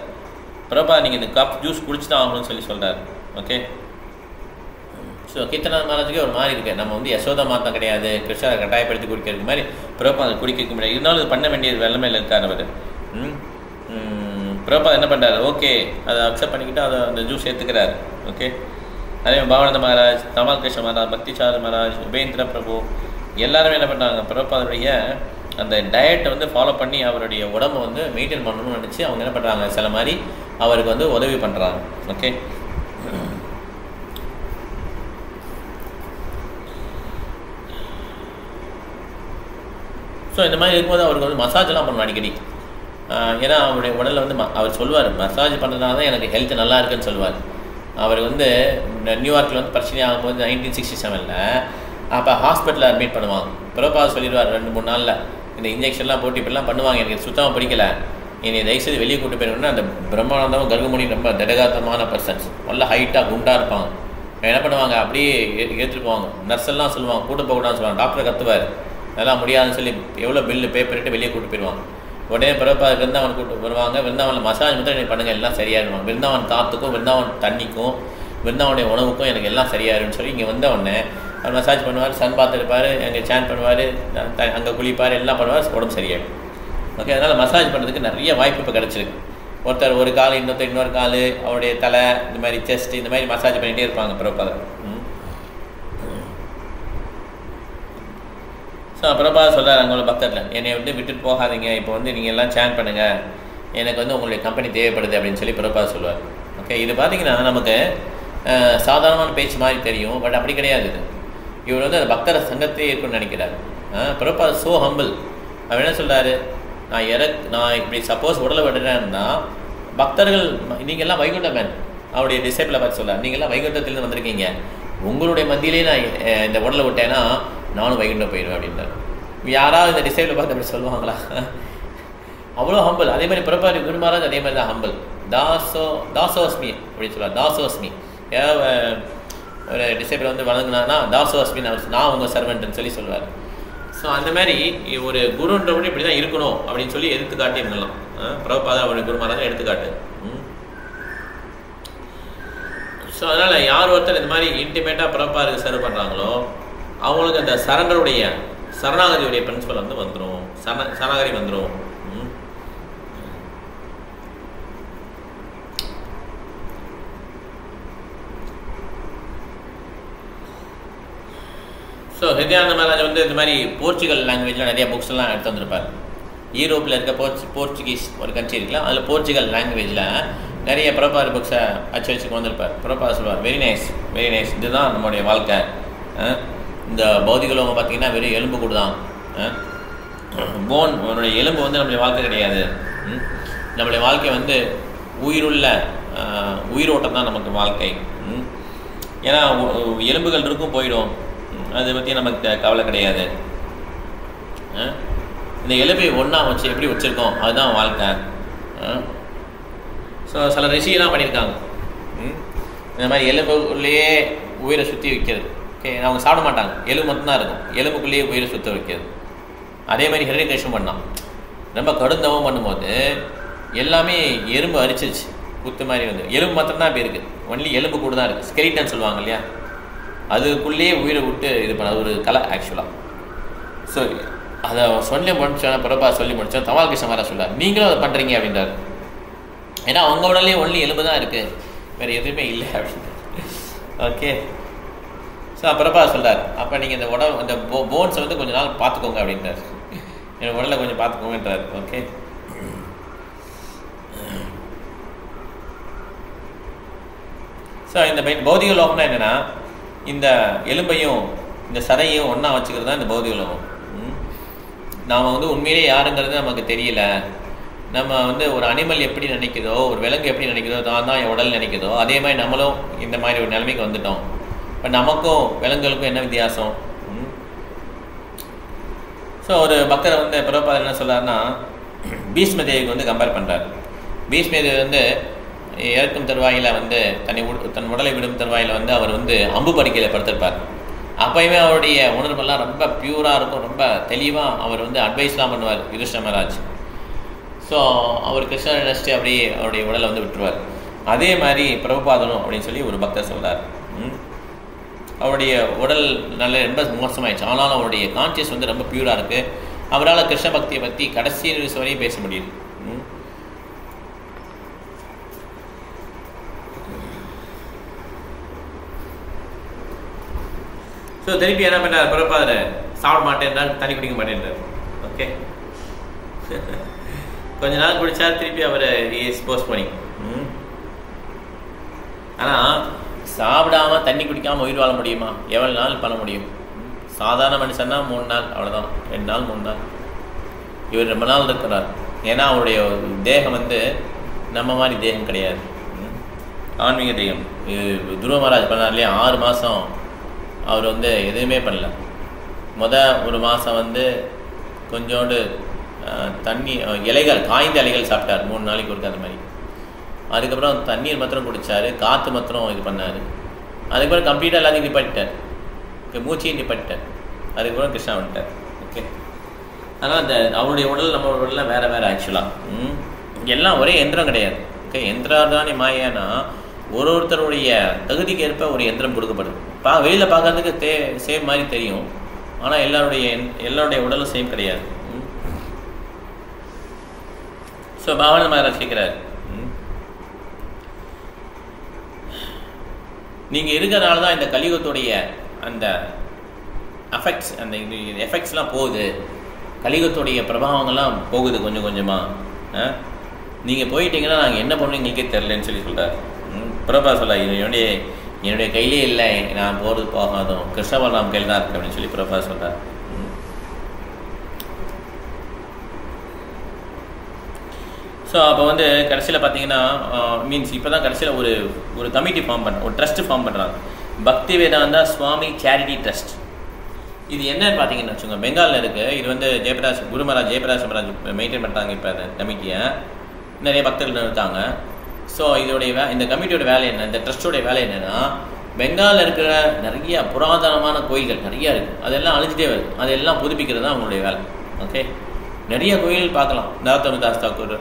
பிரபா நீங்கள் இந்த கப் ஜூஸ் குடிச்சு தான் ஆகணும்னு சொல்கிறார். ஓகே, ஸோ கீர்த்தனா மகாராஜுக்கே ஒரு மாதிரி இருக்குது. நம்ம வந்து யசோதா மாதா கிடையாது, கிருஷ்ணரை கட்டாயப்படுத்தி குடிக்கிறதுக்கு மாதிரி பிரபா அதை குடிக்க முடியாது. இருந்தாலும் இது பண்ண வேண்டிய வெள்ளமையில் இருக்கார் அவர். பிரபா என்ன பண்ணுறாரு, ஓகே அதை அக்செப்ட் பண்ணிக்கிட்டு அதை அந்த ஜூஸ் ஏற்றுக்கிறார். ஓகே, அதே பாவானந்த மகாராஜ், தமால் கிருஷ்ண மகாராஜ், பக்திசார மகாராஜ், உபேந்திர பிரபு எல்லாருமே என்ன பண்ணுறாங்க, பிரபாவுடைய அந்த டயட்டை வந்து ஃபாலோ பண்ணி அவருடைய உடம்பை வந்து மெயின்டைன் பண்ணணும்னு நினச்சி அவங்க என்ன பண்ணுறாங்க, சில மாதிரி அவருக்கு வந்து உதவி பண்ணுறாங்க. ஓகே, ஸோ இந்த மாதிரி இருக்கும்போது அவருக்கு வந்து மசாஜெலாம் பண்ணணும் அடிக்கடி. ஏன்னா அவருடைய உடலில் வந்து அவர் சொல்லுவார், மசாஜ் பண்ணுறதுனால தான் எனக்கு ஹெல்த் நல்லா இருக்குன்னு சொல்லுவார். அவர் வந்து நியூயார்க்கில் வந்து பிரச்சனை ஆகும்போது 1967 அப்போ ஹாஸ்பிட்டலில் அட்மிட் பண்ணுவாங்க. பிரபா சொல்லிடுவார் 2-3 நாளில் இந்த இன்ஜெக்ஷன்லாம் போட்டு இப்படிலாம் பண்ணுவாங்க, எனக்கு சுத்தமாக பிடிக்கல, என்னை தயவுசெய்து வெளியே கூட்டு போயிடணும்னா. அந்த பிரம்மானந்தமும் கர்கமுனி ரொம்ப திடகாத்தமான பர்சன்ஸ், நல்ல ஹைட்டாக குண்டாக இருப்பாங்க. என்ன பண்ணுவாங்க, அப்படியே எடுத்துகிட்டு போவாங்க. நர்ஸெல்லாம் சொல்லுவாங்க கூட்டு போகக்கூடாதுன்னு சொல்லுவாங்க. டாக்டர் கத்துவார், அதெல்லாம் முடியாதுன்னு சொல்லி எவ்வளோ பில்லு பே பண்ணிட்டு வெளியே கூட்டு போயிடுவாங்க. உடனே பிரபா விருந்தாவன் கூட்டு வருவாங்க. விருந்தாவனில் மசாஜ் மட்டும் எனக்கு பண்ணுங்கள், எல்லாம் சரியாயிருவாங்க. விருந்தாவன் காற்றுக்கும் விருந்தாவன் தண்ணிக்கும் விருந்தாவனுடைய உணவுக்கும் எனக்கு எல்லாம் சரியாயிருன்னு சொல்லி இங்கே வந்த உடனே அவர் மசாஜ் பண்ணுவார், சன் பாத் எடுப்பார், அங்கே சேன் பண்ணுவார், அங்கே குளிப்பார், எல்லாம் பண்ணுவார், உடம்பு சரியாயிடும். ஓகே, அதனால் மசாஜ் பண்ணுறதுக்கு நிறைய வாய்ப்பு இப்போ கிடச்சிருக்கு. ஒருத்தர் ஒரு கால், இன்னொரு கால், அவருடைய தலை, இந்த மாதிரி செஸ்ட், இந்த மாதிரி மசாஜ் பண்ணிகிட்டே இருப்பாங்க பிரபா. ஸோ பிரபா சொல்கிறார் அவங்களோட பக்தர்கள், என்னை வந்து விட்டுட்டு போகாதீங்க, இப்போ வந்து நீங்கள் எல்லாம் சேன் பண்ணுங்கள், எனக்கு வந்து உங்களுடைய கம்பெனி தேவைப்படுது அப்படின்னு சொல்லி பிரபா சொல்லுவார். ஓகே, இது பார்த்திங்கன்னா நமக்கு சாதாரணமான பேச்சு மாதிரி தெரியும், பட் அப்படி கிடையாது. இது இவர் வந்து அந்த பக்தர சங்கத்தையே இருக்குன்னு நினைக்கிறார். Prabha so humble. அவர் என்ன சொல்கிறாரு, நான் இப்படி சப்போஸ் உடலை விடுறேன்னா பக்தர்கள் நீங்கள்லாம் வைகுண்ட மேன், அவருடைய டிசைப்பிளை பார்த்து சொல்கிறார், நீங்கள்லாம் வைகுண்டத்திலேருந்து வந்திருக்கீங்க, உங்களுடைய மத்தியிலே நான் இந்த உடலை விட்டேன்னா நானும் வைகுண்டம் போயிடுவேன் அப்படின்றார். யாராவது இந்த டிசைப்பிளை பார்த்து அப்படி சொல்லுவாங்களா? அவ்வளோ ஹம்பிள். அதே மாதிரி பிரபா குருமாராஜ் அதே மாதிரி தான் ஹம்பிள். தாசோஸ்மி அப்படின்னு சொல்லுவார். தாசோஸ்மி, ஏதாவது ஒரு டிசைபிள் வந்து வணங்கினான்னா தாசோஸ்மி, நான் உங்கள் சர்வெண்ட்னு சொல்லி சொல்லுவார். ஸோ அந்த மாதிரி ஒரு குருன்றவனே இப்படி தான் இருக்கணும் அப்படின்னு சொல்லி எடுத்துக்காட்டி இருந்தலாம். பிரபாதா அவருடைய குருமாராஜா எடுத்துக்காட்டு. ஸோ அதனால் யார் ஒருத்தர் இந்த மாதிரி இன்டிமேட்டாக பிரபாருக்கு சர்வ் பண்ணுறாங்களோ அவங்களுக்கு அந்த சரணாகதியுடைய பிரின்சிபல் வந்து வந்துடும், சரணாகதி வந்துடும். ஸோ ஹிருதயானந்த மகாராஜ் வந்து இந்த மாதிரி போர்ச்சுகல் லாங்குவேஜில் நிறைய புக்ஸ் எல்லாம் எடுத்து வந்திருப்பார். யூரோப்பில் இருக்க போர்ச்சுகீஸ் ஒரு கண்ட்ரி இருக்குல்ல, அதில் போர்ச்சுகல் லாங்குவேஜில் நிறைய பிரபார் புக்ஸை வச்சுக்கு வந்திருப்பார். பிரபா சொல்வார், வெரி நைஸ் வெரி நைஸ், இதுதான் நம்மளுடைய வாழ்க்கை. இந்த பௌதிகளவங்க பார்த்திங்கன்னா வெறும் எலும்பு கூட தான், போன், அவனுடைய எலும்பு வந்து நம்மளுடைய வாழ்க்கை கிடையாது. நம்மளுடைய வாழ்க்கை வந்து உயிரோட்டம் தான் நமக்கு வாழ்க்கை. ஏன்னா எலும்புகள் இருக்கும் போயிடும், அதை பற்றி நமக்கு கவலை கிடையாது. இந்த எலும்பை ஒன்றா வச்சு எப்படி வச்சுருக்கோம் அதுதான் வாழ்க்கை. ஸோ சில ரிஷியெல்லாம் பண்ணியிருக்காங்க இந்த மாதிரி எலும்புக்குள்ளேயே உயிரை சுற்றி வைக்கிறது. ஓகே, அவங்க சாப்பிட மாட்டாங்க, எலும்பு மட்டும்தான் இருக்கும், எலும்புக்குள்ளேயே உயிரை சுற்ற வைக்கிறது. அதே மாதிரி ஹிரண்யகசிபு பண்ணான். ரொம்ப கடுந்தவம் பண்ணும்போது எல்லாமே எறும்பு அரிச்சிருச்சு, குத்து மாதிரி வந்து எலும்பு மாத்திரம் தான் இப்போ இருக்குது, ஒன்லி எலும்பு கூட தான் இருக்குது. ஸ்கெலிட்டன் சொல்லுவாங்க இல்லையா, அதுக்குள்ளேயே உயிரை விட்டு இது பண்ண ஒரு கலை ஆக்சுவலாக. ஸோ அதை சொல்லி முடிச்சோன்னா பிரபா சொல்லி முடிச்சோம். தமால் கிருஷ்ண மகாராஜ் சொல்கிறார், நீங்களும் அதை பண்ணுறீங்க அப்படின்றார். ஏன்னா அவங்க உடனே ஒன்லி எலும்பு தான் இருக்குது, வேறு எதுவுமே இல்லை அப்படின்னு. ஓகே, ஸோ பிரபா சொல்கிறார், அப்போ நீங்கள் இந்த உடம்பு அந்த போன்ஸை வந்து கொஞ்சம் நாள் பார்த்துக்கோங்க அப்படின்றார், என் உடலை கொஞ்சம் பார்த்துக்கோங்கன்றார். ஓகே, ஸோ இந்த பௌதிக லோகம்னா என்னென்னா இந்த எலும்பையும் இந்த சதையும் ஒன்றா வச்சுக்கிறது தான் இந்த பௌதிக லோகம். நாம் வந்து உண்மையிலே யாருங்கிறது நமக்கு தெரியல. நம்ம வந்து ஒரு அனிமல் எப்படி நினைக்குதோ, ஒரு விலங்கு எப்படி நினைக்குதோ, தான் என் உடல் நினைக்குதோ, அதே மாதிரி நம்மளும் இந்த மாதிரி ஒரு நிலைமைக்கு வந்துட்டோம். இப்போ நமக்கும் விலங்குகளுக்கும் என்ன வித்தியாசம்? ஸோ ஒரு பக்தர் வந்து பிரபுபாதர் என்ன சொல்கிறாருன்னா, பீஷ்ம தேவிக்கு வந்து கம்பேர் பண்ணுறாரு. பீஷ்ம தேவி வந்து இறக்கும் தருவாயில் வந்து தன் உடலை விடும் தருவாயில் வந்து அவர் வந்து அம்பு படுக்கையில் படுத்திருப்பார். அப்போயுமே அவருடைய உணர்வெல்லாம் ரொம்ப பியூராக இருக்கும், ரொம்ப தெளிவாக அவர் வந்து அட்வைஸ்லாம் பண்ணுவார் யுதிஷ்டிர மகாராஜ். ஸோ அவர் கிருஷ்ணரை நினச்சிட்டு அப்படியே அவருடைய உடலை வந்து விட்டுருவார். அதே மாதிரி பிரபுபாதனும் அப்படின்னு சொல்லி ஒரு பக்தர் சொல்கிறார். அவருடைய உடல் நல்ல ரொம்ப மோசமாயிடுச்சு, ஆனாலும் அவருடைய கான்சியஸ் வந்து ரொம்ப பியூராக இருக்குது. அவரால் கிருஷ்ண பக்தியை பற்றி கடைசி நிமிஷம் வரையும் பேச முடியுது. ஸோ திருப்பி என்ன பண்ணார் பிரபுபாதர், சாப்பிட மாட்டேன்றார், தண்ணி குடிக்க மாட்டேன்றார். ஓகே, கொஞ்ச நாள் குடித்தார், திருப்பி அவர் போஸ்ட் பண்ணி. ஆனால் சாப்பிடாம தண்ணி குடிக்காமல் உயிர் வாழ முடியுமா? எவ்வளோ நாள் பண்ண முடியும்? சாதாரண மனுஷன்னா 3 நாள், அவ்வளோதான். 2 நாள் 3 நாள். இவர் ரொம்ப நாள் இருக்கிறார். ஏன்னா அவருடைய தேகம் வந்து நம்ம மாதிரி தேகம் கிடையாது, ஆன்மீக தேகம். துருவ மகாராஜ் பண்ணார் இல்லையா, 6 மாதம் அவர் வந்து எதுவுமே பண்ணல. ஒரு மாதம் வந்து கொஞ்சோண்டு தண்ணி இலைகள், காய்ந்த இலைகள் சாப்பிட்டார் 3 நாளைக்கு ஒருக்க, அந்த மாதிரி. அதுக்கப்புறம் தண்ணீர் மாத்திரம் குடித்தார், காற்று மாத்திரம் இது பண்ணார். அதுக்கப்புறம் கம்ப்ளீட்டாக எல்லாத்தையும் நிப்பாட்டிட்டார், மூச்சையும் நிப்பாட்டிட்டார். அதுக்கப்புறம் கிருஷ்ணா வந்துட்டார். ஓகே, ஆனால் அந்த அவருடைய உடல் நம்ம உடலில் வேறு வேறு ஆக்சுவலாக எல்லாம் ஒரே எந்திரம் கிடையாது. ஓகே, எந்திராதானே மாயானா ஒருத்தருடைய தகுதிக்கு ஏற்ப ஒரு எந்திரம் கொடுக்கப்படுது. வெளியில் பார்க்கறதுக்கு சேம் மாதிரி தெரியும், ஆனால் எல்லாருடைய உடலும் சேம் கிடையாது. ஸோ பாவன மகாராஜ் கேட்குறாரு, நீங்கள் இருக்கிறனால தான் இந்த கலியுகத்துடைய அந்த எஃபெக்ட்ஸ்லாம் போகுது, கலியுகத்துடைய பிரபாவங்கள்லாம் போகுது கொஞ்சம் கொஞ்சமாக. நீங்கள் போயிட்டீங்கன்னா நாங்கள் என்ன பண்ணுவோம் எங்களுக்கே தெரிலன்னு சொல்லி சொல்கிறார். பிரபா சொல்ல, என்னுடைய கையிலே இல்லை, நான் போகிறது போகாதும் கிருஷ்ணபலராம் கையில் தான் இருக்கு அப்படின்னு சொல்லி பிரபா சொல்கிறார். ஸோ அப்போ வந்து கடைசியில் பார்த்தீங்கன்னா மீன்ஸ் இப்போ தான் கடைசியில் ஒரு கமிட்டி ஃபார்ம் பண்ணுறாங்க, ஒரு ட்ரஸ்ட்டு ஃபார்ம் பண்ணுறாங்க, பக்தி வேதாந்தா சுவாமி சேரிட்டி ட்ரஸ்ட். இது என்னன்னு பார்த்தீங்கன்னு வச்சுக்கோங்க, பெங்காலில் இருக்குது. இது வந்து குரு மகாராஜ் ஜெயபிரகாஷ் மகாராஜ் மெயின்டைன் பண்ணுறாங்க இப்போ அந்த கமிட்டியை. நிறைய பக்தர்கள் இருக்காங்க. ஸோ இந்த கமிட்டியோட வேலை என்ன, இந்த ட்ரஸ்ட்டோடைய வேலை என்னென்னா, பெங்காலில் இருக்கிற நிறைய புராதனமான கோயில்கள் நிறையா இருக்குது, அதெல்லாம் அழிஞ்சிட்டே வருது, அதெல்லாம் புதுப்பிக்கிறது தான் அவங்களுடைய வேலை. ஓகே, நிறைய கோயில் பார்க்கலாம், தாஸ் தாக்கூர்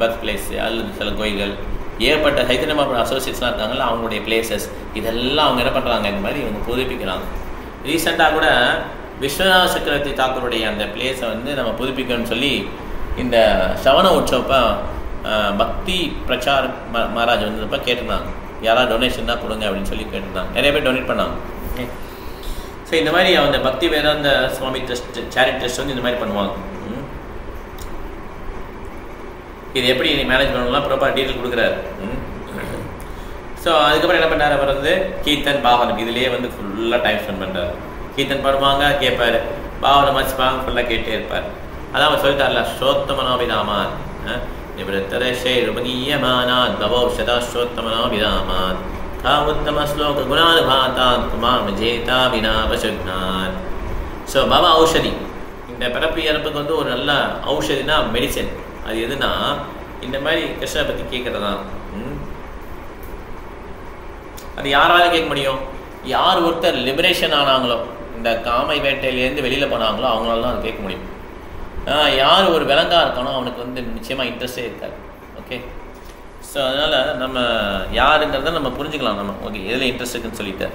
பர்த் பிளேஸ் அல்லது சில கோயில்கள், ஏற்பட்ட சைத்தன்ய மகாபிரபு அசோசியேட்ஸ்லாம் இருக்காங்கல்ல, அவங்களுடைய பிளேசஸ், இதெல்லாம் அவங்க என்ன பண்ணுறாங்க, இந்த மாதிரி இவங்க புதுப்பிக்கிறாங்க. ரீசெண்டாக கூட விஸ்வநாத சக்கரவர்த்தி தாக்கூருடைய அந்த பிளேஸை வந்து நம்ம புதுப்பிக்கணும்னு சொல்லி இந்த சவண உற்சவப்போ பக்தி பிரச்சார் மகாராஜ் வந்தப்போ கேட்டிருந்தாங்க, யாராவது டொனேஷன் தான் கொடுங்க அப்படின்னு சொல்லி கேட்டிருந்தாங்க. நிறைய பேர் டொனேட் பண்ணாங்க. ஓகே, ஸோ இந்த மாதிரி அந்த பக்தி வேதாந்த சுவாமி ட்ரஸ்ட் சேரிட்டி ட்ரஸ்ட் வந்து இந்த மாதிரி பண்ணுவாங்க. இது எப்படி மேனேஜ் பண்ணலாம் ப்ராப்பர் டீட்டெயில் கொடுக்குறாரு. ஸோ அதுக்கப்புறம் என்ன பண்ணார், அவர் வந்து கீர்த்தன் பாவனம் இதிலேயே வந்து ஃபுல்லாக டைம் ஸ்பெண்ட் பண்ணுறாரு. கீர்த்தன் பாடுவாங்க, கேட்பார், பாவனம் வச்சுப்பாங்க, ஃபுல்லாக கேட்டே இருப்பார். அதான் அவர் சொல்லிட்டார்ல, ஸ்ரோத்தமனோபிதாமான் நிவத்தரஷே ரூபகீயமானாத் பவௌஷதா ஸ்ரோத்தமனோபிதாமான் கா உத்தம ஸ்லோக குணானுபாதான் குமாம் ஜேதா வினா பசுக்னான். ஸோ பாபா ஔஷதி, இந்த பிறப்பு இறப்புக்கு வந்து ஒரு நல்ல ஔஷதினா மெடிசன். அது எதுனா இந்த மாதிரி கிருஷ்ணனை பற்றி கேட்குறது தான். அது யாராலும் கேட்க முடியும், யார் ஒருத்தர் லிபரேஷன் ஆனாங்களோ, இந்த காமை வேட்டையிலேருந்து வெளியில் போனாங்களோ அவங்களால தான் அது கேட்க முடியும். யார் ஒரு விலங்கா இருக்கானோ அவனுக்கு வந்து நிச்சயமாக இன்ட்ரெஸ்டே இருக்காது. ஓகே, ஸோ அதனால் நம்ம யாருங்கிறத நம்ம புரிஞ்சுக்கலாம். நம்ம ஓகே எதில் இன்ட்ரெஸ்ட் இருக்குன்னு சொல்லிட்டு.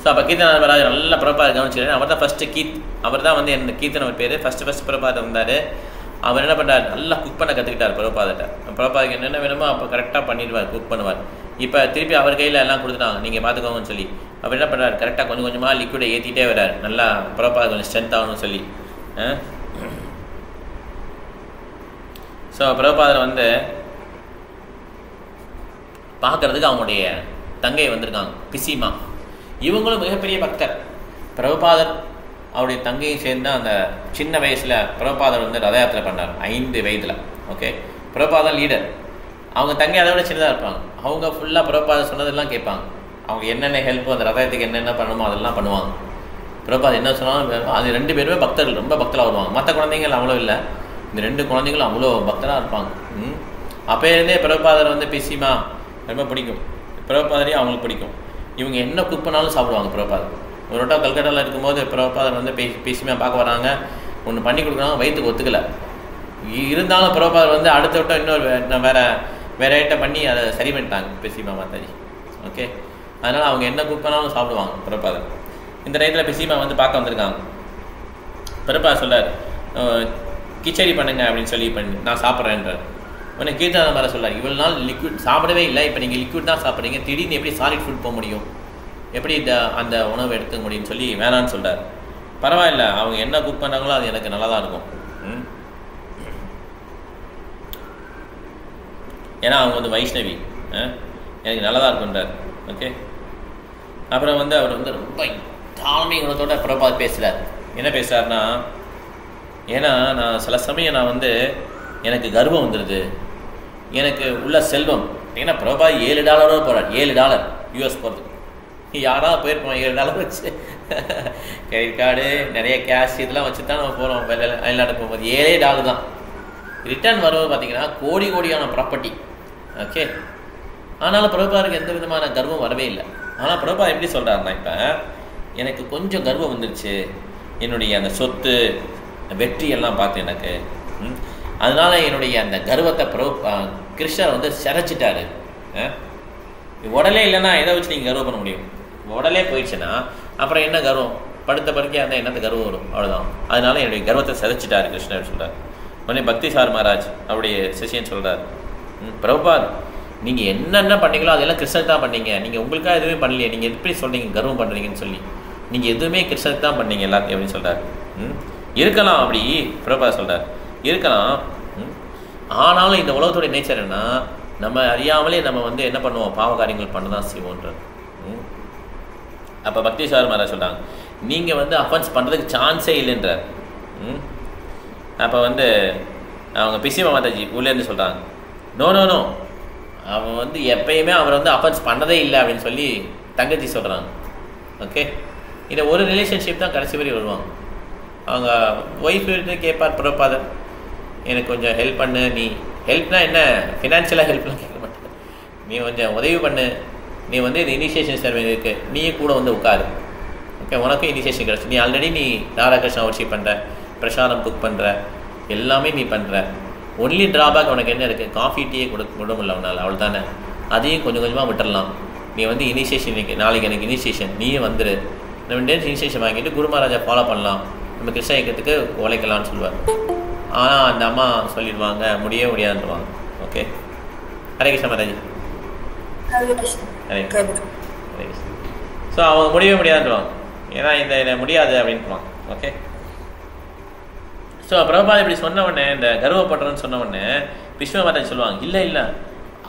ஸோ அப்போ கீர்த்தன மகாராஜ் நல்லா பிரபாதை கவனிச்சுக்கிறாரு. அவர் தான் ஃபஸ்ட்டு அவர் தான் வந்து என்ன கீர்த்தன் அவர் பேர் ஃபஸ்ட்டு பிரபாதை வந்தார். அவர் என்ன பண்ணுறாரு, நல்லா குக் பண்ண கற்றுக்கிட்டார் பிரபாதிட்ட. பிரபாதுக்கு என்னென்ன வேணுமோ அப்போ கரெக்டாக பண்ணிடுவார், குக் பண்ணுவார். இப்போ திருப்பி அவர் கையில் எல்லாம் கொடுத்துட்டாங்க, நீங்கள் பார்த்துக்கோங்கன்னு சொல்லி. அவர் என்ன பண்ணுறாரு, கரெக்டாக கொஞ்சம் கொஞ்சமாக லிக்விடை ஏற்றிட்டே வர்றார், நல்லா பிரபாது கொஞ்சம் ஸ்ட்ரென்த் ஆகணும்னு சொல்லி. ஸோ பிரபாதர் வந்து பார்க்குறதுக்கு அவங்களுடைய தங்கை வந்திருக்காங்க, பிசிமா. இவங்களும் மிகப்பெரிய பக்தர். பிரபுபாதர் அவருடைய தங்கையும் சேர்ந்து அந்த சின்ன வயசில் பிரபுபாதர் வந்து ரத யாத்திரை பண்ணார் 5 வயதில். ஓகே, பிரபுபாதர் லீடர், அவங்க தங்கை அதை விட சின்னதாக இருப்பாங்க. அவங்க ஃபுல்லாக பிரபுபாதர் சொன்னதெல்லாம் கேட்பாங்க. அவங்க என்னென்ன ஹெல்ப் அந்த ரதத்துக்கு என்னென்ன பண்ணணுமோ அதெல்லாம் பண்ணுவாங்க. பிரபாத் என்ன சொன்னாலும் அது 2 பேருமே பக்தர்கள், ரொம்ப பக்தராக வருவாங்க. மற்ற குழந்தைங்கள் அவ்வளோ இல்லை, இந்த 2 குழந்தைங்களும் அவ்வளோ பக்தராக இருப்பாங்க. அப்போயிருந்தே பிரபாதர் வந்து பிசிமா ரொம்ப பிடிக்கும், பிரபாதரையும் அவங்களுக்கு பிடிக்கும். இவங்க என்ன குக் பண்ணாலும் சாப்பிடுவாங்க பிரபாதர். ஒரு வட்டம் கல்கட்டாவில் இருக்கும்போது பிரபாதர் வந்து பிசிமா பார்க்க வராங்க, ஒன்று பண்ணி கொடுக்குறாங்க, வயிற்றுக்கு ஒத்துக்கலை. இருந்தாலும் பிரபாதர் வந்து அடுத்த வட்டம் இன்னொரு வேறு ஐட்டம் பண்ணி அதை சரி பண்ணிட்டாங்க பிசிமா மாதாஜி. ஓகே, அதனால் அவங்க என்ன குக் பண்ணாலும் சாப்பிடுவாங்க பிரபாதர். இந்த டயத்தில் பிசிமா வந்து பார்க்க வந்திருக்காங்க. பிரபாதர் சொல்கிறார், கிச்சடி பண்ணுங்க அப்படின்னு சொல்லி நான் சாப்பிட்றேன்றார். உடனே கீர்த்தனா மாதிரி சொல்கிறார், இவ்வளோ நாள் லிக்விட் சாப்பிடவே இல்லை, இப்போ நீங்கள் லிக்விட் தான் சாப்பிட்றீங்க, திடீர்னு எப்படி சாலிட் ஃபுட் போக முடியும், எப்படி அந்த உணவு எடுக்க முடியும்னு சொல்லி வேணான்னு சொல்கிறார். பரவாயில்ல, அவங்க என்ன குக் பண்ணாங்களோ அது எனக்கு நல்லா தான் இருக்கும், ஏன்னா அவங்க வந்து வைஷ்ணவி, எனக்கு நல்லா தான் இருக்குன்றார். ஓகே, அப்புறம் வந்து அவர் வந்து ரொம்ப தாழ்மை குணத்தோட பிரபாத் பேசுகிறார். என்ன பேசுகிறாருன்னா, ஏன்னா நான் சில சமயம் நான் வந்து எனக்கு கர்வம் வந்துடுது, எனக்கு உள்ள செல்வம். ஏன்னா பிரபாத் $7 போகிறார், $7 US போகிறது. யாராவது போயிருப்போம் $7 வச்சு, கிரெடிட் கார்டு நிறைய கேஷ் இதெல்லாம் வச்சு தான் நம்ம போகிறோம் வெளிநாடு போகும்போது. $7 தான். ரிட்டர்ன் வருவது பார்த்திங்கன்னா கோடியான ப்ராப்பர்ட்டி. ஓகே, ஆனாலும் பிரபாருக்கு எந்த விதமான கர்வம் வரவே இல்லை. ஆனால் பிரபா எப்படி சொல்கிறாருன்னா, இப்போ எனக்கு கொஞ்சம் கர்வம் வந்துருச்சு, என்னுடைய அந்த சொத்து வெற்றி எல்லாம் பார்த்து எனக்கு, அதனால் என்னுடைய அந்த கர்வத்தை கிருஷ்ணர் வந்து சிறைச்சிட்டாரு. உடலே இல்லைன்னா எதை வச்சு நீங்கள் கர்வம் பண்ண முடியும்? உடலே போயிடுச்சுன்னா அப்புறம் என்ன கர்வம்? படுத்த படுக்கையாக இருந்தால் என்னத்த கர்வம் வரும்? அவ்வளோதான். அதனால என்னுடைய கர்வத்தை சிதைச்சிட்டாரு கிருஷ்ணர் சொல்கிறார். உடனே பக்தி சார் மகாராஜ் அவருடைய சிஷியன் சொல்கிறார், பிரபாத் நீங்கள் என்னென்ன பண்ணீங்களோ அதெல்லாம் கிருஷ்ணர் தான் பண்ணீங்க, நீங்கள் உங்களுக்காக எதுவுமே பண்ணலையே, நீங்கள் எப்படி சொல்கிறீங்க கர்வம் பண்ணுறீங்கன்னு சொல்லி, நீங்கள் எதுவுமே கிருஷ்ணருக்கு தான் பண்ணீங்க எல்லாத்தையும் அப்படின்னு சொல்கிறார். இருக்கலாம் அப்படி பிரபாத் சொல்கிறார், இருக்கலாம். ஆனாலும் இந்த உலகத்தோடைய நேச்சர் என்ன, நம்ம அறியாமலே நம்ம வந்து என்ன பண்ணுவோம், பாவ காரியங்கள் பண்ண தான் செய்வோன்றார். அப்போ பக்தி சார் மகாராஜ் சொல்கிறாங்க, நீங்கள் வந்து அஃபென்ஸ் பண்ணுறதுக்கு சான்ஸே இல்லைன்றார். அப்போ வந்து அவங்க பிசிமா மாதாஜி உள்ளேருந்து சொல்கிறாங்க, நோ அவன் வந்து எப்பயுமே அவர் வந்து அஃபென்ஸ் பண்ணதே இல்லை அப்படின்னு சொல்லி தங்கச்சி சொல்கிறாங்க. ஓகே, இதை ஒரு ரிலேஷன்ஷிப் தான் கடைசி வரை வருவாங்க. அவங்க ஒய்ஃப் எடுத்து கேட்பார் பிரபாதர், எனக்கு கொஞ்சம் ஹெல்ப் பண்ணு, நீ ஹெல்ப்னா என்ன ஃபினான்ஷியலாக ஹெல்ப்லாம் கேட்க மாட்டேன், நீ கொஞ்சம் உதவி பண்ணு, நீ வந்து இந்த இனிஷியேஷன் சர்வே இருக்குது, நீயே கூட வந்து உட்காரு. ஓகே, உனக்கும் இனிஷியேஷன் கிடச்சி, நீ ஆல்ரெடி நீ ராதாகிருஷ்ணா வர்ஷிப் பண்ணுற, பிரசாதம் குக் பண்ணுற, எல்லாமே நீ பண்ணுற. ஒன்லி ட்ராபேக் உனக்கு என்ன இருக்குது, காஃபி டீயே விட முடியல அவனால், அவள் தானே, அதையும் கொஞ்சம் கொஞ்சமாக விட்டுடலாம். நீ வந்து இனிஷியேஷன் நாளைக்கு எனக்கு இனிஷியேஷன், நீயே வந்துடு, நம்ம டேஸ் இனிஷியேஷன் வாங்கிட்டு குரு மகாராஜா ஃபாலோ பண்ணலாம், நம்ம கிருஷ்ண இயக்கத்துக்கு உழைக்கலாம்னு சொல்லுவார். ஆனால் அந்த அம்மா சொல்லிடுவாங்க முடியவே முடியாதுன்னுவாங்க. ஓகே, ஹரே கிருஷ்ண மகாராஜி, ஹரே கிருஷ்ண. ஸோ அவங்க முடியவே முடியாதுன்னுவாங்க, ஏன்னா இந்த முடியாது அப்படின்ட்டுவாங்க. ஓகே, ஸோ பிரபாத் இப்படி சொன்ன உடனே, இந்த கர்வப்படுறன்னு சொன்ன உடனே விஸ்வ மாதாஜி சொல்லுவாங்க, இல்லை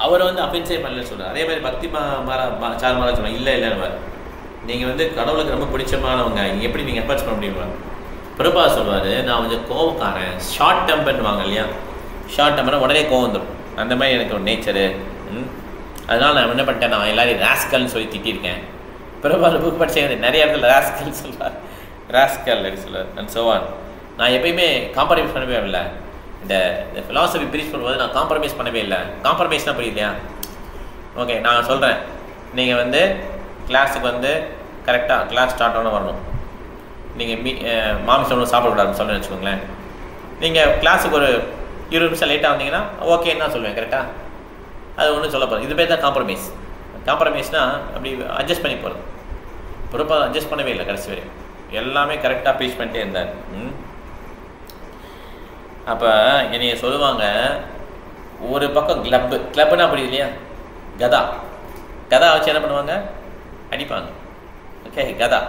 அவர் வந்து அஃபென்ஸே பண்ணலன்னு சொல்கிறார். அதே மாதிரி பக்தி சார் மகாராஜ் சொல்லுவாங்க, இல்லைன்னு நீங்கள் வந்து கடவுளுக்கு ரொம்ப பிடிச்சமானவங்க, எப்படி நீங்கள் அஃபென்ஸ் பண்ண முடியுமா? பிரபாத் சொல்வார், நான் கொஞ்சம் கோவக்காரன், ஷார்ட் டெம்பர்னு வாங்க இல்லையா, ஷார்ட் டெம்பர்னா உடனே கோவம் வந்துடும், அந்த மாதிரி எனக்கு ஒரு நேச்சரு. அதனால் நான் என்ன பண்ணிட்டேன், நான் எல்லாரையும் ராஸ்கல்னு சொல்லி திட்டிருக்கேன். பிரபாத் புக் படிச்சேன், நிறைய இடத்துல ராஸ்கல் சொல்வார், ராஸ்கல் அப்படின்னு சொல்லுவார், அண்ட் சோவான். நான் எப்பயுமே காம்ப்ரமைஸ் பண்ணவே இல்லை, இந்த ஃபிலாசபி ப்ரீச் பண்ணும்போது நான் காம்ப்ரமைஸ் பண்ணவே இல்லை. காம்ப்ரமைஸ்னால் புரியலையா? ஓகே, நான் சொல்கிறேன், நீங்கள் வந்து கிளாஸுக்கு வந்து கரெக்டாக கிளாஸ் ஸ்டார்ட் ஆன வரணும், நீங்கள் மாமிசம் ஒன்றும் சாப்பிடக்கூடாதுன்னு சொல்லுன்னு வச்சுக்கோங்களேன். நீங்கள் கிளாஸுக்கு ஒரு 20 நிமிஷம் லேட்டாக வந்தீங்கன்னா ஓகேன்னு தான் சொல்லுவேன், கரெக்டாக? அது ஒன்றும் சொல்ல போகிறேன், இது பேர் தான் காம்ப்ரமைஸ். காம்ப்ரமைஸ்னால் அப்படி அட்ஜஸ்ட் பண்ணி போகிறது. பொறுப்பாக அட்ஜஸ்ட் பண்ணவே இல்லை, கடைசி வரை எல்லாமே கரெக்டாக ப்ரீச் பண்ணிட்டே இருந்தார். அப்போ என்னைய சொல்லுவாங்க, ஒரு பக்கம் கிளப்புனா புரியுது இல்லையா, கதா வச்சு என்ன பண்ணுவாங்க, அடிப்பாங்க. ஓகே, கதா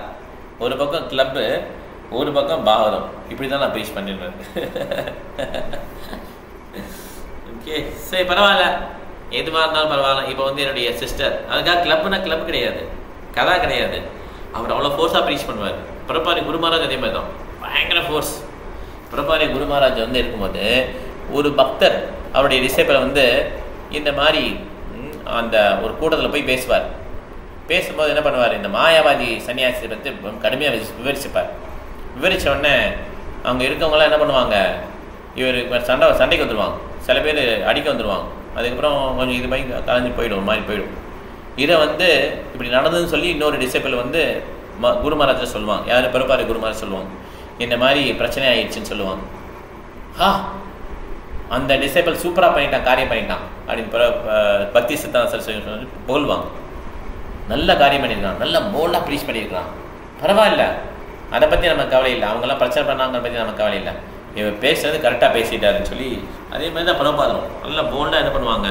ஒரு பக்கம் கிளப்பு, ஒரு பக்கம் பாகவதம், இப்படி தான் நான் ப்ரீச் பண்ணிடுவேன். ஓகே, சரி பரவாயில்ல, எதுவாக இருந்தாலும் பரவாயில்ல. இப்போ வந்து என்னுடைய சிஸ்டர், அதுக்காக கிளப்புனா கிளப் கிடையாது, கதா கிடையாது, அவர் அவ்வளோ ஃபோர்ஸாக ப்ரீச் பண்ணுவார். பிரபாரி குரு மகாராஜ் அதே மாதிரி தான், பயங்கர ஃபோர்ஸ். பிரபாரி குரு மகாராஜ் வந்து இருக்கும்போது ஒரு பக்தர் அவருடைய டிசைபிளை வந்து இந்த மாதிரி அந்த ஒரு கூட்டத்தில் போய் பேசுவார். பேசும்போது என்ன பண்ணுவார், இந்த மாயாவாதி சன்னியாசியை பற்றி கடுமையாக விவரிச்சுப்பார். விவரித்த உடனே அவங்க இருக்கவங்களாம் என்ன பண்ணுவாங்க, இவர் சண்டைக்கு வந்துடுவாங்க, சில பேர் அடிக்க வந்துடுவாங்க. அதுக்கப்புறம் கொஞ்சம் இது மாதிரி கலைஞ்சு போயிடும், ஒரு மாதிரி போயிடும். இதை வந்து இப்படி நடந்ததுன்னு சொல்லி இன்னொரு டிசைபிள் வந்து குரு மகாராஜை சொல்லுவாங்க. யார்? பிரபாரி குரு மகாராஜ் சொல்லுவாங்க, இந்த மாதிரி பிரச்சனை ஆயிடுச்சுன்னு சொல்லுவாங்க. அந்த டிசைபிள் சூப்பராக பண்ணிட்டான், காரியம் பண்ணிட்டான் அப்படின்னு பக்தி சித்தாந்த சரஸ்வதி புகழ்வாங்க. நல்ல காரியம் பண்ணியிருக்கான், நல்ல போல்டாக ப்ரீச் பண்ணியிருக்கான், பரவாயில்ல, அதை பற்றி நமக்கு கவலை இல்லை, அவங்களாம் பிரச்சனை பண்ணாங்க பற்றி நமக்கு கவலை இல்லை, இவர் பேசுறது கரெக்டாக பேசிட்டாருன்னு சொல்லி. அதே மாதிரி தான் பிரபாதம் நல்லா போல்டாக என்ன பண்ணுவாங்க,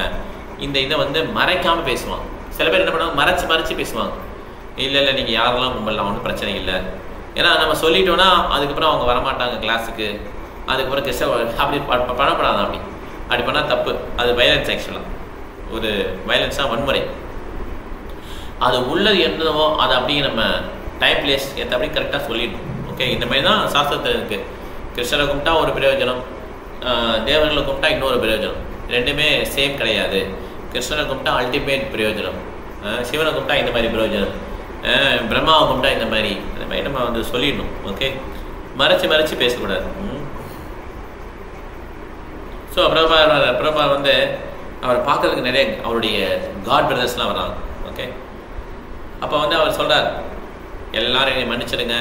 இந்த இதை வந்து மறைக்காமல் பேசுவாங்க. சில பேர் என்ன பண்ணுவாங்க, மறைச்சு பேசுவாங்க. இல்லை நீங்கள் யாரெல்லாம் கும்பலாம், ஒன்றும் பிரச்சனை இல்லை, ஏன்னா நம்ம சொல்லிட்டோன்னா அதுக்கப்புறம் அவங்க வரமாட்டாங்க கிளாஸுக்கு, அதுக்கப்புறம் அப்படி பண்ணப்படாது, அப்படி பண்ணால் தப்பு, அது வயலன்ஸ். ஆக்சுவலாக ஒரு வயலன்ஸாக வன்முறை. அது உள்ளது என்னவோ அதை அப்படியே நம்ம டைம் பிளேஸ் ஏற்ற அப்படி கரெக்டாக சொல்லிடணும். ஓகே, இந்த மாதிரி தான் சாஸ்திரத்தில் இருக்குது. கிருஷ்ணரை கும்பிட்டா ஒரு பிரயோஜனம், தேவர்களை கும்பிட்டா இன்னொரு பிரயோஜனம், ரெண்டுமே சேம் கிடையாது. கிருஷ்ணரை கும்பிட்டா அல்டிமேட் பிரயோஜனம், சிவனை கும்பிட்டா இந்த மாதிரி பிரயோஜனம், பிரம்மாவை கும்பிட்டா இந்த மாதிரி, அந்த மாதிரி நம்ம வந்து சொல்லிடணும். ஓகே, மறைச்சு பேசக்கூடாது. ஸோ பிரபா வந்து அவரை பார்க்கறதுக்கு நிறைய அவருடைய காட் பிரதர்ஸ்லாம் வராங்க. ஓகே, அப்போ வந்து அவர் சொல்கிறார், எல்லாரும் என்னை மன்னிச்சிடுங்க,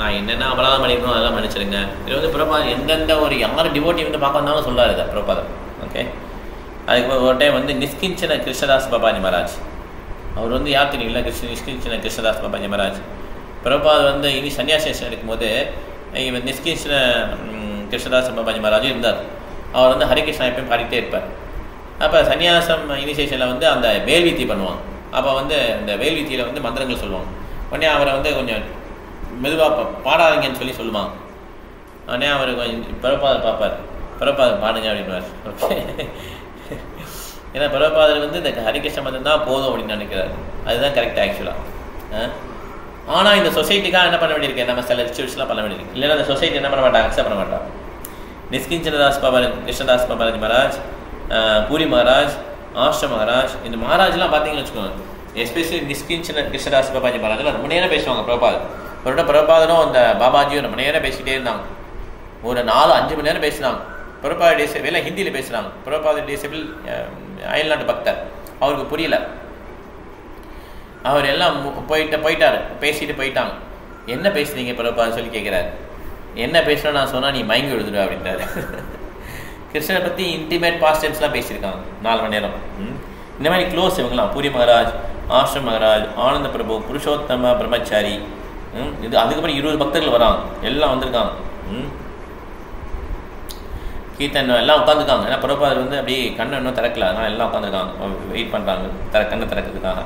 நான் என்னென்ன அபராதம் பண்ணியிருக்கணும் அதெல்லாம் மன்னிச்சிடுங்க. இது வந்து பிரபாதம் எந்தெந்த ஒரு யாரும் டிவோட்டி வந்து பார்க்க வந்தாலும் சொல்கிறார் இதை பிரபாதம். ஓகே, அதுக்கு ஒரு டைம் வந்து நிஷ்கிஞ்சன கிருஷ்ணதாஸ் பாபாஜி மகாராஜ், அவர் வந்து யார் தெரியுங்களா, நிஷ்கிஞ்சன கிருஷ்ணதாஸ் பாபாஜி மகாராஜ். பிரபாத் வந்து இனி சன்னியாசேஷன் எடுக்கும்போது இவர் நிஷ்கிஞ்சன கிருஷ்ணதாஸ் பாபாஜி மகாராஜ் இருந்தார். அவர் வந்து ஹரிகிருஷ்ணா எப்பயும் பாடிக்கிட்டே இருப்பார். அப்போ சன்னியாசம் இனிஷியேஷனில் வந்து அந்த வேல்வித்தி பண்ணுவாங்க. அப்போ வந்து அந்த வேல்வித்தியில் வந்து மந்திரங்கள் சொல்லுவாங்க. உடனே அவரை வந்து கொஞ்சம் மெதுவாக பாடாதீங்கன்னு சொல்லுவாங்க. உடனே அவர் கொஞ்சம் பிரபாதர் பார்ப்பார், பிரபாதர் பாடுங்க அப்படின்வார். ஓகே, ஏன்னா பிரபாதர் வந்து இந்த ஹரிகிருஷ்ண மந்திரம் தான் போதும் அப்படின்னு நினைக்கிறார். அதுதான் கரெக்டாக ஆக்சுவலாக. ஆனால் இந்த சொசைட்டிக்காக என்ன பண்ண வேண்டியிருக்கு, நம்ம சில ரிச்சுவல்ஸ்லாம் பண்ண வேண்டியிருக்கு. இல்லைன்னா அந்த சொசைட்டி என்ன பண்ண மாட்டாங்க, அக்செப்ட் பண்ண மாட்டாங்க. நிஷ்கிஞ்சனதாஸ் பாபாஜி, கிருஷ்ணதாஸ் பாபாஜி மகாராஜ், பூரி மகாராஜ், ஆஷ்ட மகாராஜ், இந்த மகாராஜ்லாம் பார்த்தீங்கன்னு வச்சுக்கோங்க. எஸ்பெஷலி நிஷ்கிஞ்சன கிருஷ்ணதாஸ் பாபாஜி மகாராஜ்லாம் ரொம்ப நேரம் பேசுவாங்க. பிரபாதரும் அந்த பாபாஜியும் ரொம்ப நேரம் பேசிக்கிட்டே இருந்தாங்க. ஒரு 4-5 மணி நேரம் பேசினாங்க. பிரபாத டேசபிள் ஹிந்தியில் பேசுகிறாங்க. பிரபாத டேசபிள் அயல்நாட்டு பக்தர், அவருக்கு புரியல. அவர் எல்லாம் போயிட்டார், பேசிட்டு போயிட்டாங்க. என்ன பேசுறீங்க பிரபான்னு சொல்லி கேட்குறாரு. என்ன பேசுகிறேன் நான் சொன்னால் நீ மயங்கி விழுதுடுவா அப்படின்றாரு. கிருஷ்ணனை பற்றி இன்டிமேட் பாஸ்ட் டைம்ஸ்லாம் பேசியிருக்காங்க 4 மணி நேரம். இந்த மாதிரி க்ளோஸ் இவங்களாம் பூரி மகாராஜ், ஆஷ்ரம் மகாராஜ், ஆனந்த பிரபு, புருஷோத்தம பிரம்மச்சாரி, இது அதுக்கப்புறம் 20 பக்தர்கள் வராங்க, எல்லாம் வந்திருக்காங்க. கீர்த்தன் எல்லாம் உட்காந்துருக்காங்க. ஏன்னா பிரபாதர் வந்து அப்படியே கண்ணை இன்னும் திறக்கல, அதனால் எல்லாம் உட்காந்துருக்காங்க, வெயிட் பண்ணுறாங்க கண்ணை திறக்கிறதுக்காக.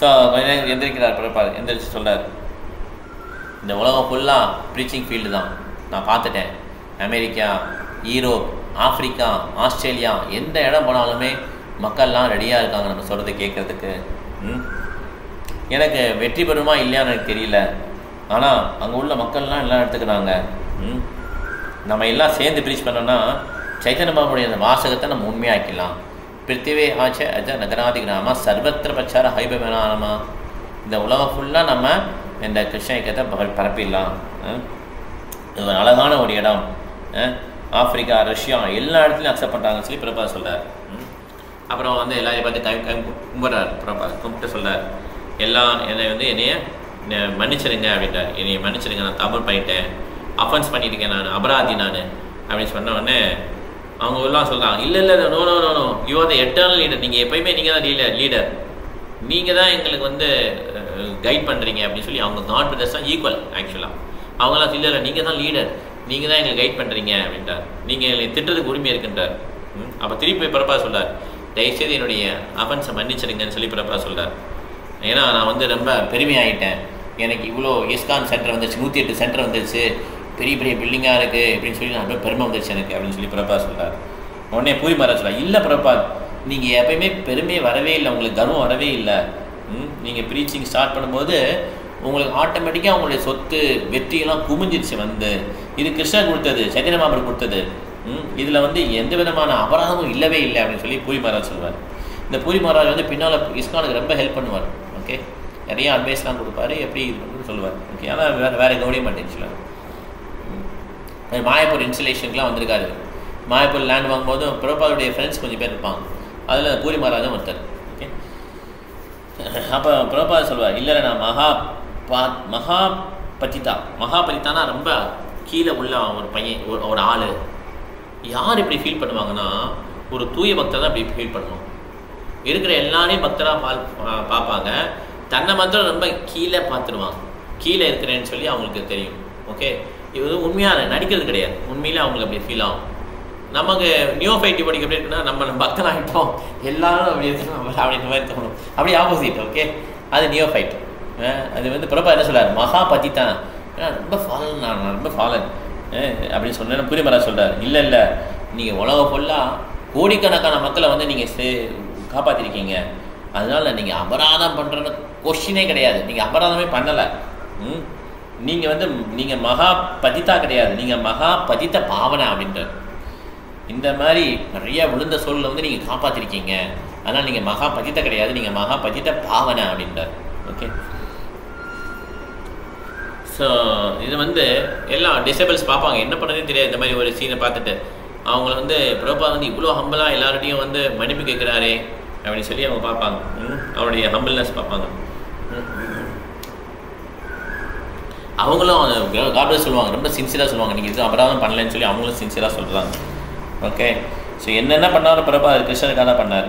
ஸோ கொஞ்ச நேரம் எந்திரிக்கிறார் பிரபாதர். எந்திரிச்சு சொல்கிறார், இந்த உலகம் ஃபுல்லாக ப்ரீச்சிங் ஃபீல்டு தான், நான் பார்த்துட்டேன். அமெரிக்கா, ஈரோப், ஆஃப்ரிக்கா, ஆஸ்திரேலியா, எந்த இடம் போனாலுமே மக்கள்லாம் ரெடியாக இருக்காங்க நம்ம சொல்கிறத கேட்குறதுக்கு. எனக்கு வெற்றி பெறுமா இல்லையான்னு எனக்கு தெரியல, ஆனால் அங்கே உள்ள மக்கள்லாம் எல்லாம் எடுத்துக்கிறாங்க. நம்ம எல்லாம் சேர்ந்து ப்ரீச் பண்ணோன்னா சைத்தன்ய பாபாவுடைய அந்த வாசகத்தை நம்ம உண்மையாக்கலாம். பிருத்திவே ஆச்ச அஜ நகராதி கிராமா சர்வத்திர பிரச்சார ஹைபமேனானமா, இந்த உலகம் ஃபுல்லாக நம்ம இந்த கிருஷ்ண இயக்கத்தை பரப்பிடலாம். இது ஒரு அழகான ஒரு இடம். ஆஃப்ரிக்கா, ரஷ்யா எல்லா இடத்துலையும் அக்செப்ட் பண்ணுறாங்கன்னு சொல்லி பிரபாத் சொல்கிறார். அப்புறம் வந்து எல்லாரையும் பார்த்து கும்பிட்றார். பிரபாத் கும்பிட்டு சொல்கிறார், எல்லாம் என்னைய மன்னிச்சிடுங்க அப்படின்றார். என்னைய மன்னிச்சிடுங்க, நான் தவறு பண்ணிட்டேன், அஃபென்ஸ் பண்ணியிருக்கேன், நான் அபராதி நான் அப்படின்னு சொன்ன உடனே அவங்க எல்லாம் சொல்கிறாங்க, இல்லை no no no no, you are the eternal leader, நீங்கள் எப்போயுமே நீங்கள் தான் லீடர், நீங்கள் தான் எங்களுக்கு வந்து கைட் பண்ணுறீங்க அப்படின்னு சொல்லி அவங்க காட் பிரதர்ஸ் தான் ஈக்குவல். ஆக்சுவலாக அவங்களாம் இல்லை நீங்கள் தான் லீடர், நீங்கள் தான் எங்களுக்கு கைட் பண்ணுறீங்க அப்படின்றார். நீங்கள் எங்களுக்கு திட்டுறதுக்கு உரிமை இருக்குன்றார். அப்போ திருப்பி பிரபா சொல்கிறார், தயவுசெய்து என்னுடைய அஃபென்ஸை மன்னிச்சிடுங்கன்னு சொல்லி பிரபா சொல்கிறார். ஏன்னா நான் வந்து ரொம்ப பெருமையாகிட்டேன், எனக்கு இவ்வளோ இஸ்கான் சென்டர் வந்துருச்சு, 108 சென்டர் வந்துருச்சு, பெரிய பெரிய பில்டிங்காக இருக்குது அப்படின்னு சொல்லி நான் ரொம்ப பெருமை வந்துருச்சு எனக்கு அப்படின்னு சொல்லி பிரபா சொல்கிறார். உடனே பூரி மகாராஜ் சொல்கிறார், இல்லை பிரபா, நீங்கள் எப்பயுமே பெருமையே வரவே இல்லை, உங்களுக்கு கர்வம் வரவே இல்லை. நீங்கள் ப்ரீச்சிங் ஸ்டார்ட் பண்ணும்போது உங்களுக்கு ஆட்டோமேட்டிக்காக உங்களுடைய சொத்து வெற்றியெல்லாம் குமிஞ்சிருச்சு. வந்து இது கிருஷ்ணன் கொடுத்தது, சைத்தன்ய மகாபிரபு கொடுத்தது, இதில் வந்து எந்த விதமான அபராதமும் இல்லவே இல்லை அப்படின்னு சொல்லி பூரி மகாராஜ் சொல்வார். இந்த பூரி மகாராஜ் வந்து பின்னால் இஸ்கானுக்கு ரொம்ப ஹெல்ப் பண்ணுவார். ஓகே, நிறைய அட்வைஸ்லாம் கொடுப்பாரு, எப்படி இது வந்து சொல்லுவார். ஓகே, ஆனால் வேறு கவனிய மாட்டேன். மாயப்பூர் இன்ஸ்டலேஷனுக்குலாம் வந்திருக்காரு. மாயப்பூர் லேண்ட் வாங்கும்போது பிரபாவுடைய ஃப்ரெண்ட்ஸ் கொஞ்சம் பேர் இருப்பாங்க, அதில் பூரி மகாராஜும் ஒருத்தர். ஓகே, அப்போ பிரபா சொல்லுவார், இல்லை நான் மகாபதித்தானா ரொம்ப கீழே உள்ள ஒரு பையன், ஒரு ஆள். யார் இப்படி ஃபீல் பண்ணுவாங்கன்னா ஒரு தூய பக்தர் தான் இப்படி ஃபீல் பண்ணுவோம். இருக்கிற எல்லாரையும் பக்தராக பார்ப்பாங்க, தன்னை மாத்திரம் ரொம்ப கீழே பார்த்துடுவாங்க. கீழே இருக்கிறேன்னு சொல்லி அவங்களுக்கு தெரியும். ஓகே, இது உண்மையான நடிக்கிறது கிடையாது, உண்மையிலே அவங்களுக்கு அப்படி ஃபீல் ஆகும். நமக்கு நியோஃபைட்டி படிக்க எப்படி இருக்குன்னா நம்ம பக்தன் ஆகிட்டோம் எல்லாரும் அப்படி அப்படின்ற மாதிரி தோணும். அப்படி ஆப்போசிட். ஓகே, அது நியோஃபைட். அது வந்து பிரபா என்ன சொல்கிறார், மகாபதித்தான் ரொம்ப ஃபாலன், நான் ரொம்ப ஃபாலன் அப்படின்னு சொன்னேன். பூரி மகாராஜ் சொல்கிறார், இல்லை நீங்கள் உலகம் ஃபுல்லாக கோடிக்கணக்கான மக்களை வந்து நீங்கள் காப்பாற்றிருக்கீங்க, அதனால் நீங்கள் அபராதம் பண்ணுறன்னு கொஸ்டினே கிடையாது. நீங்கள் அபராதமே பண்ணலை. நீங்கள் வந்து நீங்கள் மகாபதித்தா கிடையாது, நீங்கள் மகாபதித்த பாவனை அப்படின்றார். இந்த மாதிரி நிறைய விழுந்த சூழலை வந்து நீங்கள் காப்பாற்றிருக்கீங்க, அதனால் நீங்கள் மகாபதித்த கிடையாது, நீங்கள் மகாபதித்த பாவனை அப்படின்றார். ஓகே, ஸோ இது வந்து எல்லாம் டிசேபிள்ஸ் பார்ப்பாங்க, என்ன பண்ணுறதுன்னு தெரியாது. இந்த மாதிரி ஒரு சீனை பார்த்துட்டு அவங்கள வந்து பிரபா வந்து இவ்வளோ ஹம்பிளாக எல்லார்ட்டையும் வந்து மன்னிப்பு கேட்குறாரே அப்படின்னு சொல்லி அவங்க பார்ப்பாங்க. அவருடைய ஹம்பிள்னஸ் பார்ப்பாங்க. அவங்களும் காட் சொல்லுவாங்க, ரொம்ப சின்சியராக சொல்லுவாங்க, நீங்கள் இது அபராதம் பண்ணலன்னு சொல்லி அவங்களும் சின்சியராக சொல்கிறாங்க. ஓகே, ஸோ என்னென்ன பண்ணாலும் பிரபாதர் கிருஷ்ணனுக்காக தான் பண்ணார்.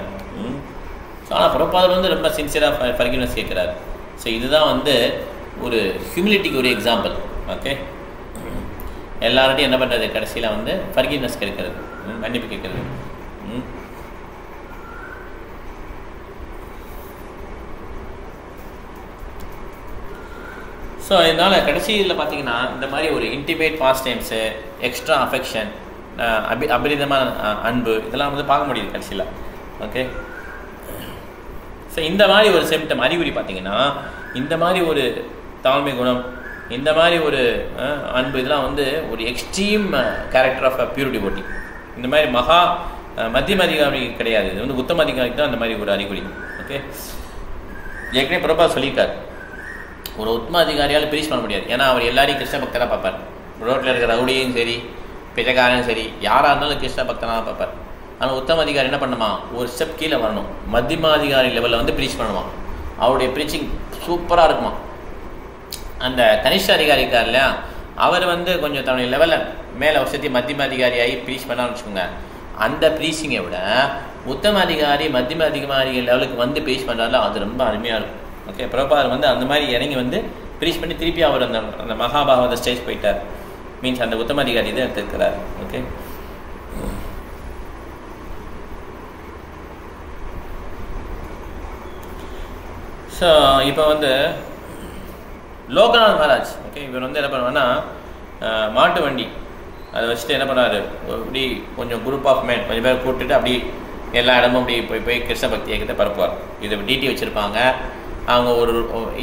ஸோ ஆனால் பிரபாதர் வந்து ரொம்ப சின்சியராக ஃபர்கிவ்னஸ் கேட்குறாரு. ஸோ இதுதான் வந்து ஒரு ஹியூமிலிட்டிக்கு ஒரு எக்ஸாம்பிள். ஓகே, எல்லார்ட்டையும் என்ன பண்ணுறது, கடைசியில் வந்து ஃபர்கிவ்னஸ் கேட்கறது, மன்னிப்பு கேட்கறது. ஸோ இதனால் கடைசியில் பார்த்தீங்கன்னா இந்த மாதிரி ஒரு intimate past times, extra affection, அபரிதமான அன்பு, இதெல்லாம் வந்து பார்க்க முடியுது கடைசியில். ஓகே, ஸோ இந்த மாதிரி ஒரு சிம்டம் அறிகுறி பார்த்தீங்கன்னா இந்த மாதிரி ஒரு தாழ்மை குணம், இந்த மாதிரி ஒரு அன்பு, இதெல்லாம் வந்து ஒரு extreme character of pure devotee. இந்த மாதிரி மத்தியம அதிகாரி கிடையாது, இது வந்து உத்தம அதிகாரிக்கு தான் அந்த மாதிரி ஒரு அறிகுறி. ஓகே, ஏற்கனவே பிரபா சொல்லியிருக்கார், ஒரு உத்தம அதிகாரியால் பிரிச்சு பண்ண முடியாது. ஏன்னா அவர் எல்லாரையும் கிருஷ்ண பக்தராக பார்ப்பார். ரோட்டில் இருக்கிற ரவுடியும் சரி, பிச்சைக்காரனும் சரி, யாராக இருந்தாலும் கிருஷ்ண பக்தனாக பார்ப்பார். ஆனால் உத்தம அதிகாரி என்ன பண்ணுமா, ஒரு ஸ்டெப் கீழே வரணும், மத்தியம அதிகாரி லெவலில் வந்து ப்ரீச் பண்ணுவான். அவருடைய ப்ரீச்சிங் சூப்பராக இருக்குமா. அந்த கனிஷ்ட அதிகாரி இருக்கார் இல்லையா, அவர் வந்து கொஞ்சம் தன்னுடைய லெவலில் மேலே வருஷத்தி மத்தியம அதிகாரியாகி ப்ரீச் பண்ணான்னு வச்சுக்கோங்க. அந்த ப்ரீச்சிங்கை விட உத்தம அதிகாரி மத்தியம அதிகாரி லெவலுக்கு வந்து ப்ரீச் பண்ணுறாருல, அது ரொம்ப அருமையாக இருக்கும். ஓகே, பிரபாதர் வந்து அந்த மாதிரி இறங்கி வந்து ப்ரீச் பண்ணி திருப்பி அவர் அந்த மகாபாகவத ஸ்டேஜ் போயிட்டார். மீன்ஸ் அந்த உத்தம அதிகாரி இதை எடுத்துக்கிறார். ஓகே, ஸோ இப்போ வந்து லோகநாத் மகாராஜ், ஓகே, இவர் வந்து என்ன பண்ணுவார்னா மாட்டு வண்டி அதை வச்சுட்டு என்ன பண்ணார், அப்படி கொஞ்சம் குரூப் ஆஃப் மேன் கொஞ்சம் பேர் கூப்பிட்டுட்டு அப்படி எல்லா இடமும் அப்படி போய் கிருஷ்ண பக்தி இயக்கத்தை பரப்புவார். இது டிடி வச்சுருப்பாங்க. அவங்க ஒரு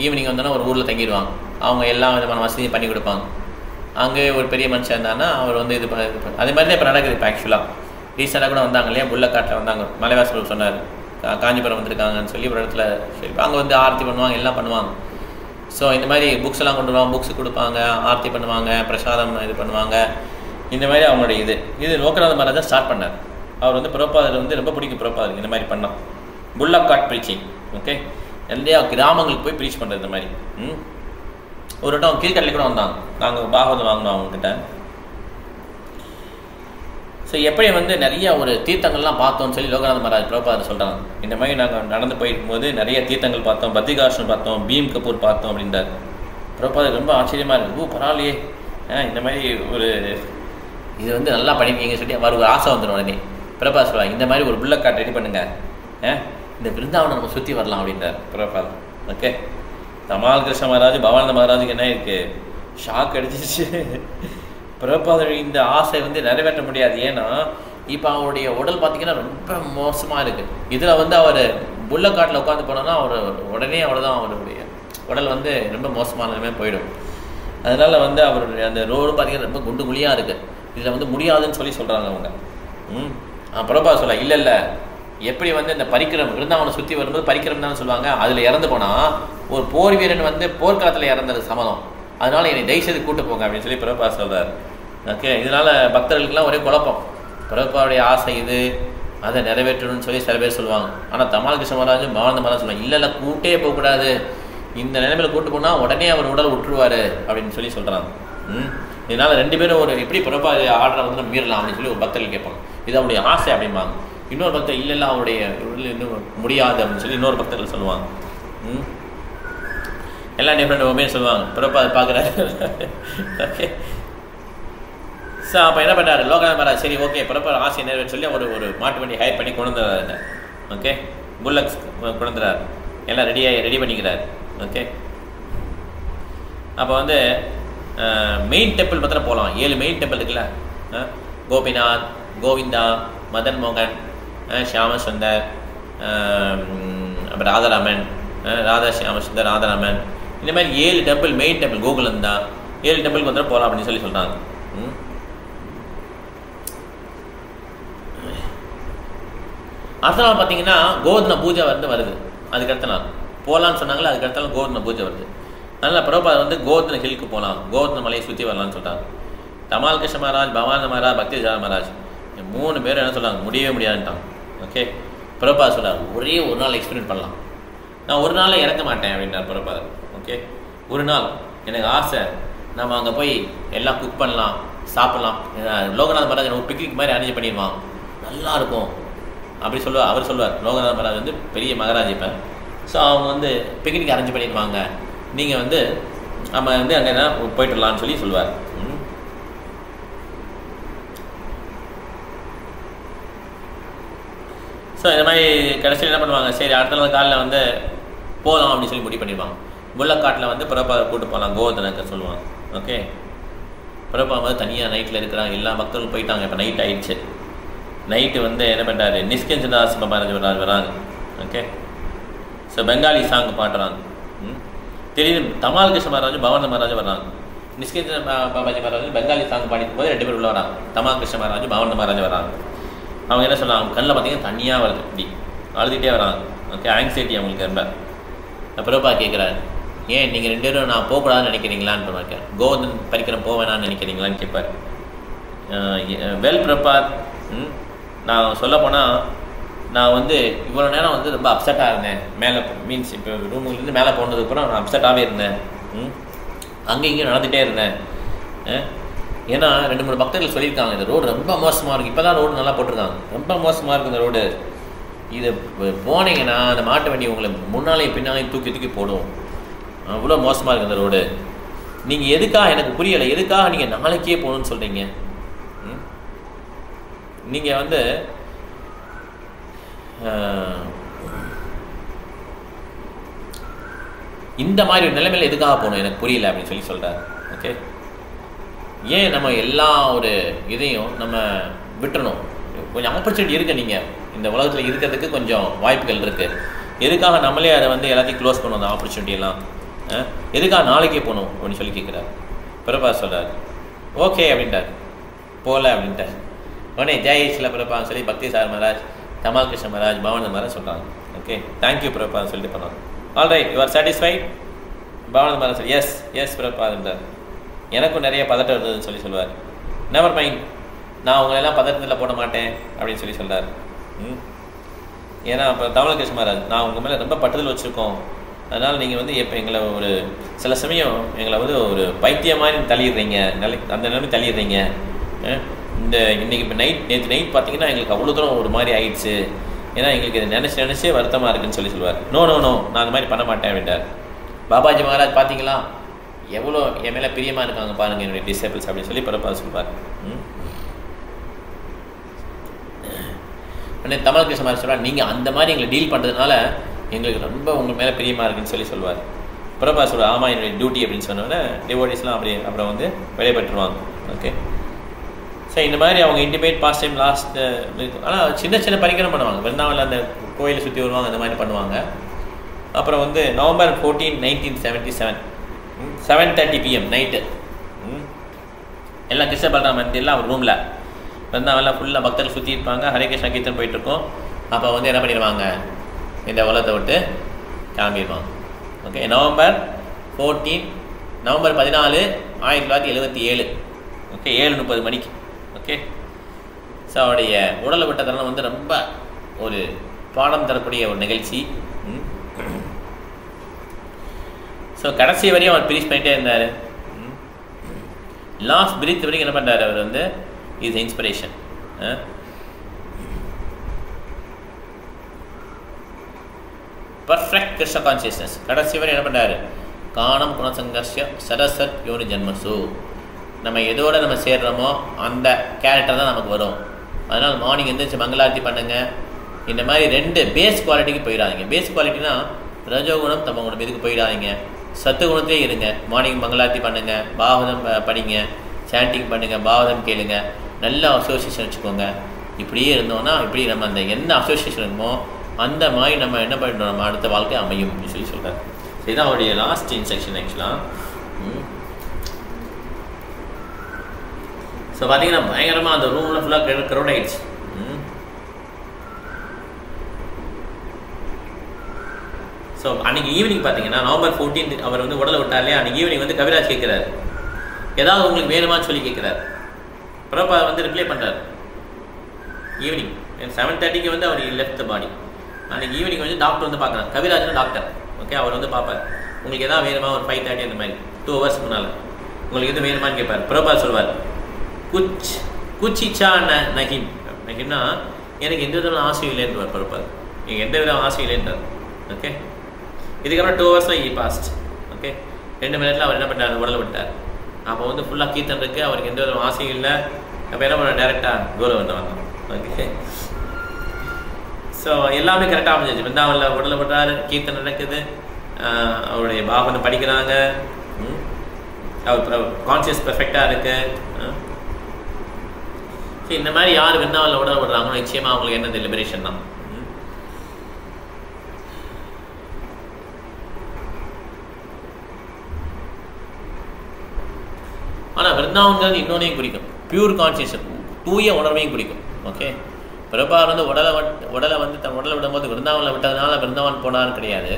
ஈவினிங் வந்தோன்னா ஒரு ஊரில் தங்கிடுவாங்க. அவங்க எல்லா விதமான வசதியும் பண்ணி கொடுப்பாங்க. அங்கே ஒரு பெரிய மனுஷன் இருந்தாங்கன்னா அவர் வந்து இது அதே மாதிரி தான் இப்போ நடக்குது. இப்போ ஆக்சுவலாக ரீசெண்டாக கூட வந்தாங்க இல்லையா, புல்லக்காட்டில் வந்தாங்க, மலைவாசல் சொன்னார், காஞ்சிபுரம் வந்திருக்காங்கன்னு சொல்லி ஒரு இடத்துல சரி அங்கே வந்து ஆர்த்தி பண்ணுவாங்க, எல்லாம் பண்ணுவாங்க. ஸோ இந்த மாதிரி புக்ஸ் எல்லாம் கொண்டு வருவாங்க, புக்ஸ் கொடுப்பாங்க, ஆர்த்தி பண்ணுவாங்க, பிரசாதம் இது பண்ணுவாங்க. இந்த மாதிரி அவங்களுடைய இது லோகநாத் மகாராஜா ஸ்டார்ட் பண்ணார். அவர் வந்து பிரபாதர் வந்து ரொம்ப பிடிக்கும். பிரபாதர் இந்த மாதிரி பண்ணால் புல்லக்காட் ப்ரீச்சிங். ஓகே, நிறையா கிராமங்களுக்கு போய் ப்ரீச் பண்ணுறது. இந்த மாதிரி ஒரு வட்டம் கீழ்கட்டில் கூட வந்தாங்க, நாங்கள் பாகவதம் வாங்கினோம் அவங்கக்கிட்ட. ஸோ எப்படி வந்து நிறைய ஒரு தீர்த்தங்கள்லாம் பார்த்தோம்னு சொல்லி லோகநாத் மகாராஜ் பிரபாதர் சொல்கிறாங்க. இந்த மாதிரி நாங்கள் நடந்து போயிருக்கும்போது நிறைய தீர்த்தங்கள் பார்த்தோம், பத்ரிகாஷ்டம் பார்த்தோம், பீம் கபூர் பார்த்தோம் அப்படின்றார். பிரபாதர் ரொம்ப ஆச்சரியமாக இருக்குது. பரவாயில்லையே, இந்த மாதிரி ஒரு இது வந்து நல்லா பண்ணிருக்கீங்க சொல்லி அவர் ஒரு ஆசை வந்துடும். உடனே பிரபாத் சொல்லுவாங்க, இந்த மாதிரி ஒரு புல்லக்காட் ரெடி பண்ணுங்க, இந்த பிருந்தாவனை நம்ம சுற்றி வரலாம் அப்படின்றார் பிரபாத். ஓகே, தமால் கிருஷ்ண மகாராஜ் பவானந்த மகாராஜுக்கு என்ன இருக்குது, ஷாக் அடிச்சிச்சு. பிரபாதர் இந்த ஆசை வந்து நிறைவேற்ற முடியாது. ஏன்னா இப்போ அவருடைய உடல் பார்த்திங்கன்னா ரொம்ப மோசமாக இருக்குது. இதில் வந்து அவர் புல்லக்காட்டில் உட்காந்து போனோன்னா அவர் உடனே அவ்வளோதான், அவருடைய உடல் வந்து ரொம்ப மோசமான நிலைமை போயிடும். அதனால் வந்து அவருடைய அந்த ரோடு பார்த்திங்கன்னா ரொம்ப குண்டு குழியாக இருக்குது. இதில் வந்து முடியாதுன்னு சொல்லி சொல்கிறாங்க அவங்க. பிரபா சொல்ல இல்லை எப்படி வந்து இந்த பரிக்கிரம் விருந்தாவனை சுற்றி வரும்போது பரிக்கிரம் தான் சொல்லுவாங்க, அதில் இறந்து போனால் ஒரு போர் வீரன் வந்து போர்க்காலத்தில் இறந்தது சமதம், அதனால என்னை தயவுசெய்து கூட்டு போங்க அப்படின்னு சொல்லி பிரபா சொல்கிறார். ஓகே, இதனால் பக்தர்களுக்கெல்லாம் ஒரே குழப்பம். பிரபாவுடைய ஆசை இது, அதை நிறைவேற்றணும்னு சொல்லி சில பேர் சொல்லுவாங்க. ஆனால் தமால் கிருஷ்ண மகாராஜ் பவானந்த மகாராஜ் சொல்லுவாங்க, இல்லை கூட்டே போகக்கூடாது, இந்த நிலைமையில் கூட்டு போனால் உடனே அவர் உடல் விட்டுருவார் அப்படின்னு சொல்லி சொல்கிறாங்க. இதனால் 2 பேரும் ஒரு எப்படி பிரபா ஆர்டரை வந்து நம்ம மீறலாம் அப்படின்னு சொல்லி ஒரு பக்தர்கள் கேட்பாங்க, இது அவருடைய ஆசை அப்படிம்பாங்க. இன்னொரு பக்தர் இல்லை அவருடைய இன்னும் முடியாது அப்படின்னு சொல்லி இன்னொரு பக்தர்கள் சொல்லுவாங்க. எல்லாம் டிஃப்ரெண்ட் ஒமே சொல்லுவாங்க. பிரபா அதை பார்க்குறாரு. ஓகே, ஸோ அப்போ என்ன பண்ணுறாரு லோகநாத் மகாராஜ், சரி ஓகே பிரபா ஆசை நிறைவேற்ற சொல்லி ஒரு மாட்டு வண்டி ஹையர் பண்ணி கொண்டு வந்துடுறாருங்க. ஓகே, புல்லக்ஸ் கொண்டு வந்துடுறாரு, எல்லாம் ரெடி பண்ணிக்கிறார். ஓகே, அப்போ வந்து மெயின் டெம்பிள் மாத்திரம் போகலாம். 7 மெயின் டெம்பிள் இருக்குல்ல, கோபிநாத், கோவிந்தா, மதன் மோகன், ஷியாமசுந்தர், அப்புறம் ராதாராமன், ராதா ஷியாமசுந்தர், ராதாராமன், இந்த மாதிரி 7 டெம்பிள் மெயின் டெம்பிள் கோகுலந்தா 7 டெம்பிளுக்கு வந்து போகலாம் அப்படின்னு சொல்லி சொல்கிறாங்க. அடுத்த நாள் பார்த்தீங்கன்னா கோதன பூஜை வருது. அதுக்கடுத்த நாள் போகலான்னு சொன்னாங்களே, அதுக்கடுத்த நாள் கோதன பூஜை வருது. அதனால் பிரபுபாதர் வந்து கோதன ஹில்க்கு போகலாம், கோதன மலையை சுற்றி வரலான்னு சொல்கிறாங்க. தமால் கிருஷ்ண மகாராஜ், பவானந்த மகாராஜ், பக்தி ஜார மகாராஜ் 3 பேரும் என்ன சொல்கிறாங்க, முடியவே முடியாதுன்ட்டாங்க. ஓகே, பிரபுபாதர் சொல்கிறார், ஒரே ஒரு நாள் எக்ஸ்பீரியன்ஸ் பண்ணலாம், நான் ஒரு நாளில் இறக்க மாட்டேன் அப்படின்ட்டார் பிரபுபாதர். ஓகே, ஒரு நாள் எனக்கு ஆசை, நம்ம அங்கே போய் எல்லாம் குக் பண்ணலாம், சாப்பிட்லாம். லோகநாத் மகாராஜ் ஒரு பிக்னிக் மாதிரி அரேஞ்ச் பண்ணிடுவான், நல்லாயிருக்கும் அப்படி சொல்லுவார். அவர் சொல்லுவார், லோகநாத் மகாராஜ் வந்து பெரிய மகாராஜ் இப்போ, ஸோ அவங்க வந்து பிக்னிக் அரேஞ்ச் பண்ணிடுவாங்க, நீங்கள் வந்து நம்ம வந்து அங்கே தான் போய்ட்டுடலான்னு சொல்லி சொல்லுவார். ஸோ இந்த மாதிரி கடைசியில் என்ன பண்ணுவாங்க, சரி அடுத்த நாள் காலையில் வந்து போகலாம் அப்படின்னு சொல்லி முடிவு பண்ணிடுவாங்க. முள்ளக்காட்டில் வந்து பிரபாவை கூட்டு போகலாம் கோவர்தனக்கு சொல்லுவாங்க. ஓகே, பிரபா வந்து தனியாக நைட்டில் இருக்கிறாங்க, எல்லா மக்களும் போயிட்டாங்க. இப்போ நைட் ஆயிடுச்சு. நைட்டு வந்து என்ன பண்ணுறாரு, நிஷ்கஞ்சதாஸ் மகாராஜ் வராங்க. ஓகே, ஸோ பெங்காலி சாங் பாடுறாங்க. திடீர்னு தமால் கிருஷ்ண மகாராஜ், பவானந்த மகாராஜ் வர்றாங்க. நிஷ்கஞ்சன் பாபாஜி மகாராஜ் பெங்காலி சாங் பாடிக்கும் போது 2 பேர் உள்ள வராங்க. தமால் கிருஷ்ண மகாராஜ், பவானந்த மகாராஜ் வராங்க. அவங்க என்ன சொல்கிறாங்க, கண்ணில் பார்த்தீங்கன்னா தனியாக வருது, இப்படி அழுதுகிட்டே வராங்க. ஓகே, ஆங்ஸைட்டி அவங்களுக்கு ரொம்ப. பிரபா கேட்குறாரு, ஏன் நீங்கள் 2 பேரும் நான் போகக்கூடாதுன்னு நினைக்கிறீங்களான்னு கேட்க, கோவர்தன் பரிக்கிரம் போவேணான்னு நினைக்கிறீங்களான்னு கேட்பார். வெல் பிரபாத், நான் சொல்ல போனால் நான் வந்து இவ்வளோ நேரம் வந்து ரொம்ப அப்செட்டாக இருந்தேன். மேலே மீன்ஸ் இப்போ ரூமுலேருந்து மேலே போனதுக்கப்புறம் நான் அப்செட்டாகவே இருந்தேன். அங்கே இங்கேயும் நடந்துகிட்டே இருந்தேன். ஏன்னா 2-3 பக்தர்கள் சொல்லியிருக்காங்க, இந்த ரோடு ரொம்ப மோசமாக இருக்குது. இப்போ தான் ரோடு நல்லா போட்டிருக்காங்க, ரொம்ப மோசமாக இருக்குது இந்த ரோடு. இது போனீங்கன்னா அந்த மாட்டு வண்டி உங்களை முன்னாலே பின்னாலே தூக்கி போடும், அவ்வளோ மோசமாக இருக்குது இந்த ரோடு. நீங்கள் எதுக்காக, எனக்கு புரியலை, எதுக்காக நீங்கள் நாளைக்கே போகணுன்னு சொல்கிறீங்க? நீங்கள் வந்து இந்த மாதிரி ஒரு நிலைமையில் எதுக்காக போகணும் எனக்கு புரியல அப்படின்னு சொல்லி சொல்கிறார். ஓகே, ஏன் நம்ம எல்லா ஒரு இதையும் நம்ம விட்டுறணும்? கொஞ்சம் ஆப்பர்ச்சுனிட்டி இருக்குது, நீங்கள் இந்த உலகத்தில் இருக்கிறதுக்கு கொஞ்சம் வாய்ப்புகள் இருக்குது. எதுக்காக நம்மளே அதை வந்து எல்லாத்தையும் க்ளோஸ் பண்ணணும் அந்த ஆப்பர்ச்சுனிட்டியெல்லாம்? எதுக்காக நாளைக்கே போகணும் அப்படின்னு சொல்லி கேட்குறாரு. பிரபா சொல்கிறார், ஓகே அப்படின்ட்டார், போகல அப்படின்ட்டார். உடனே ஜெய் சில பிரபான்னு சொல்லி பக்தி சார் மகாராஜ், தமால் கிருஷ்ண மகாராஜ், பவானந்த மகாராஜ் சொல்கிறாங்க. ஓகே, தேங்க்யூ பிரபான்னு சொல்லிட்டு பண்ணாங்க. Alright, you are satisfied? Bhavananda Maharaj சொல்லி எஸ் பிரபான்றார். எனக்கும் நிறைய பதட்டம் இருந்ததுன்னு சொல்லி சொல்லுவார். நெவர் மைண்ட், நான் உங்களெல்லாம் பதட்டத்தில் போட மாட்டேன் அப்படின்னு சொல்லி சொல்கிறார். ஏன்னா இப்போ தமால் கிருஷ்ண மகாராஜ், நான் உங்கள் மேலே ரொம்ப பட்டுதல் வச்சுருக்கோம், அதனால் நீங்கள் வந்து இப்போ எங்களை ஒரு சில சமயம் எங்களை வந்து ஒரு பைத்தியம் மாதிரி தள்ளிடுறீங்க, அந்த நிலைமை தள்ளிடுறீங்க. இந்த இன்றைக்கி இப்போ நேற்று நைட் பார்த்தீங்கன்னா எங்களுக்கு அவ்வளோ தூரம் ஒரு மாதிரி ஆயிடுச்சு, ஏன்னா எங்களுக்கு இதை நினச்சே வருத்தமாக இருக்குன்னு சொல்லி சொல்லுவார். நோ நான் அந்த மாதிரி பண்ண மாட்டேன் அப்படின்ட்டார். பாபாஜி மகாராஜ் பார்த்தீங்களா எவ்வளோ என் மேலே பிரியமாக இருக்காங்க பாருங்கள் என்னுடைய டிசேபிள்ஸ் அப்படின்னு சொல்லி பிரபா சொல்வார். உடனே தமால் கிருஷ்ண மகாராஜ் சொல்வார், நீங்கள் அந்த மாதிரி எங்களை டீல் பண்ணுறதுனால எங்களுக்கு ரொம்ப உங்கள் மேலே பிரியமாக இருக்குன்னு சொல்லி சொல்வார். பிரபா சொல்வார், ஆமாம் என்னுடைய டியூட்டி அப்படின்னு சொன்னோன்னே டிவோட்டிஸ்லாம் அப்படி அப்புறம் வந்து விடைபெற்றுருவாங்க. ஓகே, ஸோ இந்த மாதிரி அவங்க இன்டிமேட் பாஸ்ட் டைம் லாஸ்ட், ஆனால் சின்ன பரிகாரம் பண்ணுவாங்க. விருந்தாவனில் அந்த கோயிலை சுற்றி வருவாங்க, அந்த மாதிரி பண்ணுவாங்க. அப்புறம் வந்து November 14, 1977 7:30 PM நைட்டு எல்லாம் கிருஷ்ண பலராம மந்திரில் அவர் ரூமில் விருந்தாவனில் ஃபுல்லாக பக்தர்கள் சுற்றி இருப்பாங்க. ஹரே கிருஷ்ணா கீர்த்தன் போயிட்டுருக்கோம். அப்போ வந்து என்ன பண்ணிடுவாங்க, இந்த உலகத்தை விட்டு கிளம்பிடுவாங்க. Okay, November 14 1977. ஓகே, 7:30 மணிக்கு. ஓகே, ஸோ அவருடைய உடலை விட்ட தருணம் வந்து ரொம்ப ஒரு பாடம் தரக்கூடிய ஒரு நிகழ்ச்சி. ஸோ கடைசி வரையும் அவர் ப்ரீச் பண்ணிகிட்டே இருந்தார். லாஸ்ட் பிரீத் வரைக்கும் என்ன பண்ணுறாரு அவர் வந்து is inspiration. Perfect Krishna consciousness. கடைசி வரை என்ன பண்ணுறாரு, காணம் குணசங்கர்ஷ சரஸ்வத் யோனி ஜென்மசு. நம்ம எதோட நம்ம சேர்றோமோ அந்த கேரக்டர் தான் நமக்கு வரும். அதனால் மார்னிங் எழுந்திரிச்சு மங்களாரத்தி பண்ணுங்கள். இந்த மாதிரி 2 பேஸ் குவாலிட்டிக்கு போயிடாதீங்க. பேஸ் குவாலிட்டினா ரஜோகுணம் தமோகுணம், இதுக்கு போயிடாதீங்க. சத்துகுணத்திலே இருங்க. மார்னிங் மங்களாரத்தி பண்ணுங்கள், பாவதம் படிங்க, சாண்டிங் பண்ணுங்கள், பாவதம் கேளுங்க, நல்ல அசோசியேஷன் வச்சுக்கோங்க. இப்படியே இருந்தோம்னா இப்படி நம்ம அந்த என்ன அசோசியேஷன் இருக்குமோ அந்த மாதிரி நம்ம என்ன பண்ணுறோம், நம்ம அடுத்த வாழ்க்கை அமையும் அப்படின்னு சொல்லி சொல்கிறார். இதுதான் அவருடைய லாஸ்ட் இன்ஸ்ட்ரக்ஷன் ஆக்சுவலாக. ஸோ பார்த்தீங்கன்னா பயங்கரமாக அந்த ரூமில் ஃபுல்லாக க்ரௌட் ஆகிடுச்சு. ஸோ அன்றைக்கி ஈவினிங் பார்த்தீங்கன்னா நவம்பர் 14 அவர் வந்து உடலை விட்டாலே அன்றைக்கி ஈவினிங் வந்து கவிராஜ் கேட்குறாரு, ஏதாவது உங்களுக்கு வேணுமான்னு சொல்லி கேட்குறாரு. பிரபா வந்து ரிப்ளை பண்ணுறாரு. ஈவினிங் 7:30 வந்து அவர் லெஃப்ட் த பாடி. அன்றைக்கி ஈவினிங் வந்து டாக்டர் வந்து பார்க்குறாரு. கவிராஜ்னு டாக்டர். ஓகே, அவர் வந்து பார்ப்பார். உங்களுக்கு எதாவது வேணுமா, ஒரு 5:30 அந்த மாதிரி 2 hours முன்னால் உங்களுக்கு எது வேணுமான்னு கேட்பார். பிரபா சொல்வார், குச்சிச்சா நஹிம். நஹிம்னா எனக்கு எந்த விதமான ஆசையும் இல்லைன்றார் பிரபா. எனக்கு எந்த விதமான ஆசையும் இல்லைன்றார். ஓகே, இதுக்கப்புறம் 2 hours பாஸ்ட். ஓகே, 2 minutes அவர் என்ன பண்ணார், உடலை விட்டார். அப்போ வந்து ஃபுல்லாக கீர்த்தன் இருக்குது, அவருக்கு எந்த விதமான ஆசையும் இல்லை. அப்போ என்ன பண்ண, டேரெக்டாக கோலம் வந்து வந்தோம். ஓகே, ஸோ எல்லாமே கரெக்டாக அமைஞ்சிச்சு. பிருந்தாவனில் உடலை விட்டார், கீர்த்தன் நடக்குது, அவருடைய பாவனை படிக்கிறாங்க, அவர் கான்சியஸ் பெர்ஃபெக்டாக இருக்கு. ஸோ இந்த மாதிரி யார் பிருந்தாவனில் உடலை விடுறாங்களோ நிச்சயமாக அவங்களுக்கு என்ன லிபரேஷன் தான். ஆனால் பிருந்தாவன்கிறது இன்னொன்னையும் குறிக்கும், பியூர் கான்சியஸ், தூய உணர்வையும் குறிக்கும். ஓகே, பிரபா வந்து உடலை வந்து தன் உடலை விடும்போது பிருந்தாவனில் விட்டதுனால பிருந்தாவன் போனான்னு கிடையாது.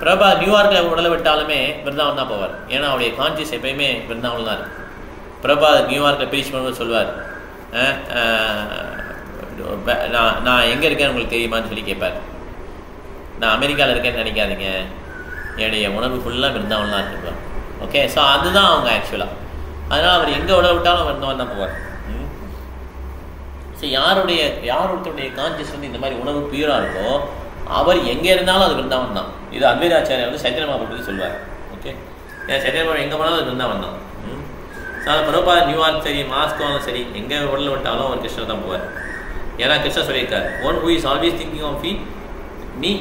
பிரபா நியூயார்க்கில் உடலை விட்டாலுமே பிருந்தாவன் தான் போவார். ஏன்னா அவருடைய கான்சியஸ் எப்பயுமே பிருந்தாவன் தான் இருக்குது. பிரபா நியூயார்க்கில் பிரீச் பண்ணும்போது சொல்வார், நான் எங்கே இருக்கேன்னு உங்களுக்கு தெரியுமான்னு சொல்லி கேட்பார். நான் அமெரிக்காவில் இருக்கேன்னு நினைக்காதீங்க, என்னுடைய உணர்வு ஃபுல்லாக பிருந்தாவன் தான் இருக்குப்பா. ஓகே, ஸோ அதுதான் அவங்க ஆக்சுவலாக. அதனால் அவர் எங்கே உடலை விட்டாலும் பிருந்தாவன் தான் போவார். ஸோ யாருடைய கான்சியஸ் வந்து இந்த மாதிரி உணவு பியூராக இருக்கோ அவர் எங்கே இருந்தாலும் அது பிருந்தாவன் தான். இது அத்வைதாச்சாரியா வந்து சைத்தன்ய மகாபிரபு சொல்வார். ஓகே, ஏன்னா சைத்தன்ய மகாபிரபு எங்கே போனாலும் அது பிருந்தாவன் தான். ஸோ அதை பிரபா நியூயார்க் சரி, மாஸ்கோவும் சரி, எங்கே உடலை விட்டாலும் அவர் கிருஷ்ணர் தான் போவார். ஏன்னா கிருஷ்ணர் சொல்லியிருக்கார், one who is always thinking of me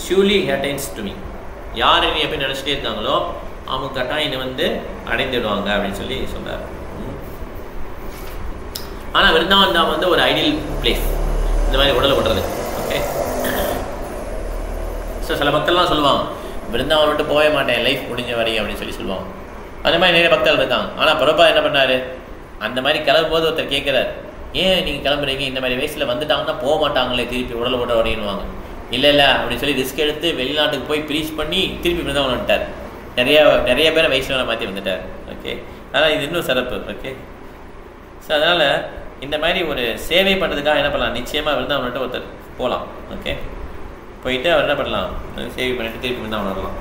surely attains to me. யார் என்னை எப்படி நினச்சிட்டே இருக்காங்களோ அவங்க கட்டாயம் என்னை வந்து அடைந்துடுவாங்க அப்படின்னு சொல்லி சொல்கிறார். ஆனால் விருந்தாவன் தான் வந்து ஒரு ஐடியல் பிளேஸ் இந்த மாதிரி உடலை விடுறது. ஓகே, ஸோ சில பக்தர்லாம் சொல்லுவாங்க, விருந்தாவன் விட்டு போக மாட்டேன், லைஃப் முடிஞ்ச வரையும் அப்படின்னு சொல்லி சொல்லுவாங்க. அந்த மாதிரி நிறைய பக்தர்கள் இருக்காங்க. ஆனால் பிரபா என்ன பண்ணார், அந்த மாதிரி கிளம்பும்போது ஒருத்தர் கேட்குறாரு, ஏன் நீங்கள் கிளம்புறீங்க, இந்த மாதிரி வயசில் வந்துட்டாங்கன்னா போக மாட்டாங்களே திருப்பி உடலை விட வரையிடுவாங்க. இல்லை அப்படின்னு சொல்லி ரிஸ்க் எடுத்து வெளிநாட்டுக்கு போய் ப்ரீச் பண்ணி திருப்பி விருந்தாவன் வந்துட்டார். நிறைய பேரை வயசுல மாற்றி வந்துட்டார். ஓகே, அதனால் இது இன்னும் சிறப்பு. ஓகே, ஸோ அதனால் இந்த மாதிரி ஒரு சேவை பண்ணுறதுக்காக என்ன பண்ணலாம், நிச்சயமாக விருந்தாவன் வந்துட்டு ஒருத்தர் போகலாம். ஓகே, போயிட்டு அவர் என்ன பண்ணலாம், சேவை பண்ணிட்டு திருப்பி விருந்தாவன் வரலாம்.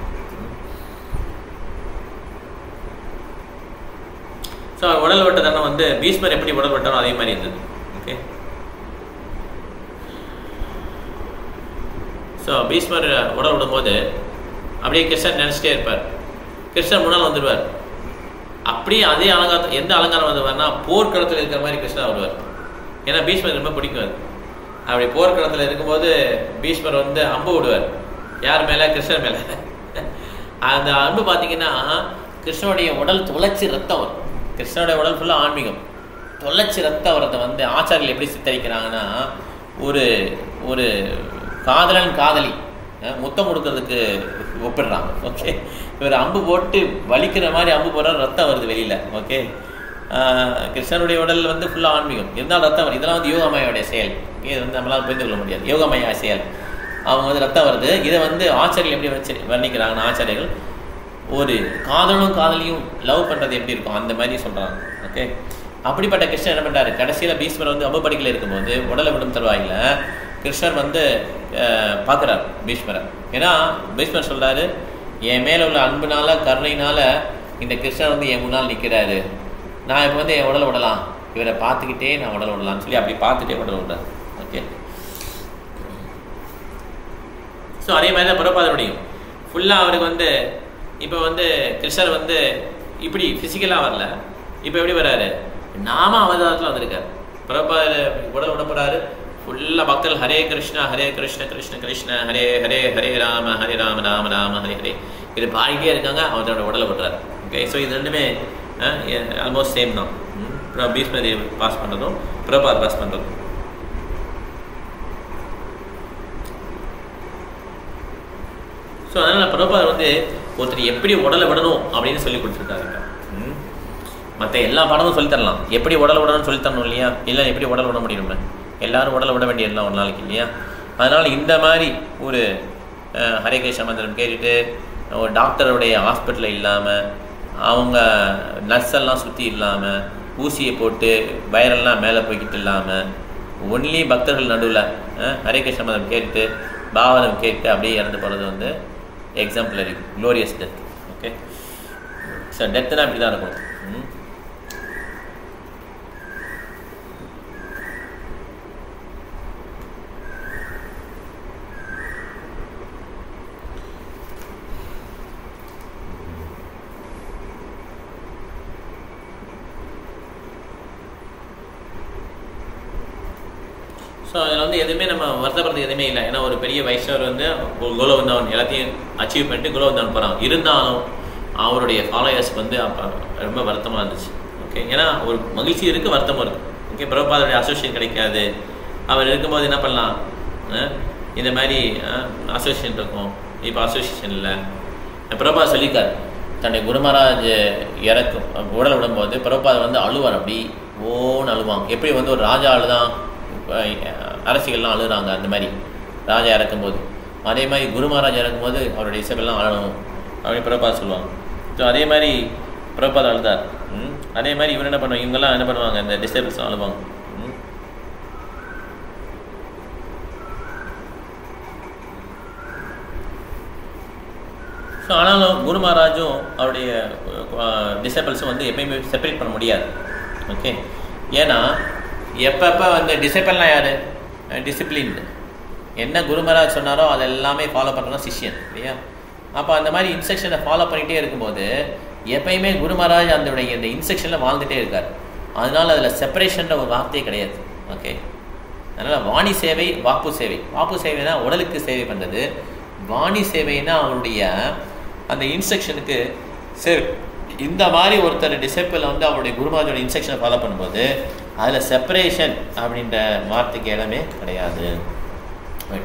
ஸோ உடல் விட்ட தருணம் வந்து பீஷ்மர் எப்படி உடல் விட்டாலும் அதே மாதிரி இருந்தது. ஓகே, ஸோ பீஷ்மர் உடல் விடும்போது அப்படியே கிருஷ்ணன் நினச்சிட்டே இருப்பார். கிருஷ்ணன் முன்னால் வந்துடுவார். அப்படியே அதே அலங்காரம், எந்த அலங்காரம் வந்துவார்னா போர்க்களத்தில் இருக்கிற மாதிரி கிருஷ்ணன் வருவார். ஏன்னா பீஷ்மர் ரொம்ப பிடிக்கும். அப்படி போர்க்களத்தில் இருக்கும்போது பீஷ்மர் வந்து அம்பு விடுவார். யார் மேலே, கிருஷ்ணன் மேலே. அந்த அம்பு பார்த்தீங்கன்னா கிருஷ்ணனுடைய உடல் துளைச்சி ரத்தம் வரும். கிருஷ்ணனுடைய உடல் ஃபுல்லாக ஆன்மீகம், தொலைச்சி ரத்த வரத்தை வந்து ஆச்சாரியர்கள் எப்படி சித்தரிக்கிறாங்கன்னா, ஒரு ஒரு காதலன் காதலி முத்தம் கொடுக்கறதுக்கு ஒப்பிடுறாங்க. ஓகே, இவர் அம்பு போட்டு வலிக்கிற மாதிரி அம்பு போடுற ரத்தம் வருது வெளியில். ஓகே, கிருஷ்ணனுடைய உடல் வந்து ஃபுல்லாக ஆன்மீகம் இருந்தாலும் ரத்தம் வருது. இதெல்லாம் வந்து யோகமாயோடைய செயல். இது வந்து நம்மளால் புரிந்து கொள்ள முடியாது. யோகமயா செயல். அவங்க வந்து ரத்தம் வருது. இதை வந்து ஆச்சாரியர்கள் எப்படி வச்சு வர்ணிக்கிறாங்கன்னா, ஆச்சாரியர்கள் ஒரு காதலும் காதலியும் லவ் பண்ணுறது எப்படி இருக்கும் அந்த மாதிரி சொல்கிறாங்க. ஓகே, அப்படிப்பட்ட கிருஷ்ணர் என்ன பண்ணுறாரு, கடைசியில் பீஷ்மர் வந்து அபபடிக்கையில் இருக்கும்போது உடலை விடும் தருவாயில் கிருஷ்ணர் வந்து பார்க்குறார் பீஷ்மரை. ஏன்னா பீஷ்மர் சொல்கிறாரு, என் மேலே உள்ள அன்புனால கருணையினால இந்த கிருஷ்ணர் வந்து என் முன்னால் நிற்கிறாரு, நான் இப்போ வந்து என் உடலை விடலாம், இவரை பார்த்துக்கிட்டே நான் உடலை விடலாம்னு சொல்லி அப்படி பார்த்துட்டே உடலை விடுறார். ஓகே, ஸோ அதே மாதிரி தான் பிரபாதனுடையும் ஃபுல்லாக அவருக்கு வந்து இப்போ வந்து கிருஷ்ணர் வந்து இப்படி ஃபிசிக்கலாக வரல, இப்போ எப்படி வர்றாரு, நாம அவதாரத்தில் வந்திருக்கார். பிரபாத உடல் விட போகிறாரு. ஃபுல்லாக பக்தர்கள் ஹரே கிருஷ்ணா கிருஷ்ண கிருஷ்ண ஹரே ஹரே ஹரே ராம ராம ராம ஹரே ஹரே இது பாடிட்டே இருக்காங்க. அவரோட உடலை விடுறாரு. ஓகே, ஸோ இது ரெண்டுமே ஆல்மோஸ்ட் சேம் தான். பீஷ்மர் பாஸ் பண்ணுறதும் பிரபாத் பாஸ் பண்ணுறதும். ஸோ அதனால் பிரபாத் வந்து ஒருத்தர் எப்படி உடலை விடணும் அப்படின்னு சொல்லி கொடுத்துருக்காரு. மற்ற எல்லா பாடமும் சொல்லித்தரலாம், எப்படி உடலை விடணும்னு சொல்லித்தரணும் இல்லையா? இல்லை எப்படி உடல் விட முடியும், எல்லாரும் உடலை விட வேண்டியதுலாம் ஒரு நாளைக்கு இல்லையா? அதனால் இந்த மாதிரி ஒரு ஹரே கிருஷ்ண மந்திரம் கேட்டுட்டு ஒரு டாக்டருடைய ஹாஸ்பிட்டலில் இல்லாமல், அவங்க நர்ஸ் எல்லாம் சுற்றி இல்லாமல், ஊசியை போட்டு வயரெல்லாம் மேலே போய்கிட்டு இல்லாமல், ஒன்லி பக்தர்கள் நடுவில் ஹரே கிருஷ்ண மந்திரம் கேட்டுட்டு பாவனம் கேட்டு அப்படியே இறந்து போகிறது வந்து exemplary glorious death. Okay, so டெத்துனா அப்படி தான் இருக்கும். ஸோ அதில் வந்து எதுவுமே நம்ம வருத்தப்படுறது எதுவுமே இல்லை. ஏன்னா ஒரு பெரிய வைஷ்ணவர் வந்து கோலவந்தவன் எல்லாத்தையும் அச்சீவ் பண்ணிட்டு கோலவந்தவன் போகிறான். இருந்தாலும் அவருடைய ஃபாலோயர்ஸ்க்கு வந்து அப்போ ரொம்ப வருத்தமாக இருந்துச்சு. ஓகே, ஏன்னா ஒரு மகிழ்ச்சி இருக்குது, வருத்தமும் இருக்குது. ஓகே, பிரபாதோடைய அசோசியேஷன் கிடைக்காது. அவர் இருக்கும்போது என்ன பண்ணலாம், இந்த மாதிரி அசோசியேஷன் இருக்கும், இப்போ அசோசியேஷன் இல்லை. பிரபாத் சொல்லிக்கார், தன்னுடைய குருமராஜ் இறக்கும் உடல் விடும்போது பிரபாத் வந்து அழுவார். அப்படி ஓன்னு அழுவாங்க. எப்படி வந்து ஒரு ராஜா அழுதான் அரசிகள்லாம் அழுகிறாங்க, அந்த மாதிரி ராஜா இறக்கும்போது, அதே மாதிரி குரு மகாராஜ் இறக்கும்போது அவருடைய இசைப்பெல்லாம் அழணும் அப்படின்னு பிரபாத் சொல்லுவாங்க. ஸோ அதே மாதிரி பிரபாத் அழுதார். அதே மாதிரி இவன் என்ன பண்ணுவாங்க, இவங்கெல்லாம் என்ன பண்ணுவாங்க, இந்த டிசேபிள்ஸ் அழுவாங்க. ஸோ ஆனாலும் குரு மகாராஜும் அவருடைய டிசேபிள்ஸும் வந்து எப்பயுமே செப்பரேட் பண்ண முடியாது. ஓகே, ஏன்னா எப்பப்போ வந்து டிசிப்ளின்லாம் யார், டிசிப்ளின்டு என்ன குரு மகாராஜ் சொன்னாரோ அது எல்லாமே ஃபாலோ பண்ணுறோம் சிஷ்யன் இல்லையா? அப்போ அந்த மாதிரி இன்ஸ்ட்ரக்ஷனை ஃபாலோ பண்ணிகிட்டே இருக்கும்போது எப்பயுமே குரு மகாராஜ் அதோடைய இந்த இன்ஸ்ட்ரக்ஷனில் வாழ்ந்துகிட்டே இருக்கார். அதனால் அதில் செப்பரேஷன்ற ஒரு வார்த்தையே கிடையாது. ஓகே, அதனால் வாணி சேவை வாப்பு சேவை. வாப்பு சேவைனா உடலுக்கு சேவை பண்ணுறது, வாணி சேவைனா அவருடைய அந்த இன்ஸ்ட்ரக்ஷனுக்கு சரி. இந்த மாதிரி ஒருத்தர் டிசைப்பிள் வந்து அவருடைய குருமராஜோட இன்ஸ்ட்ரக்ஷனை ஃபாலோ பண்ணும்போது அதில் செப்பரேஷன் அப்படின்ற வார்த்தைக்கு இடமே கிடையாது.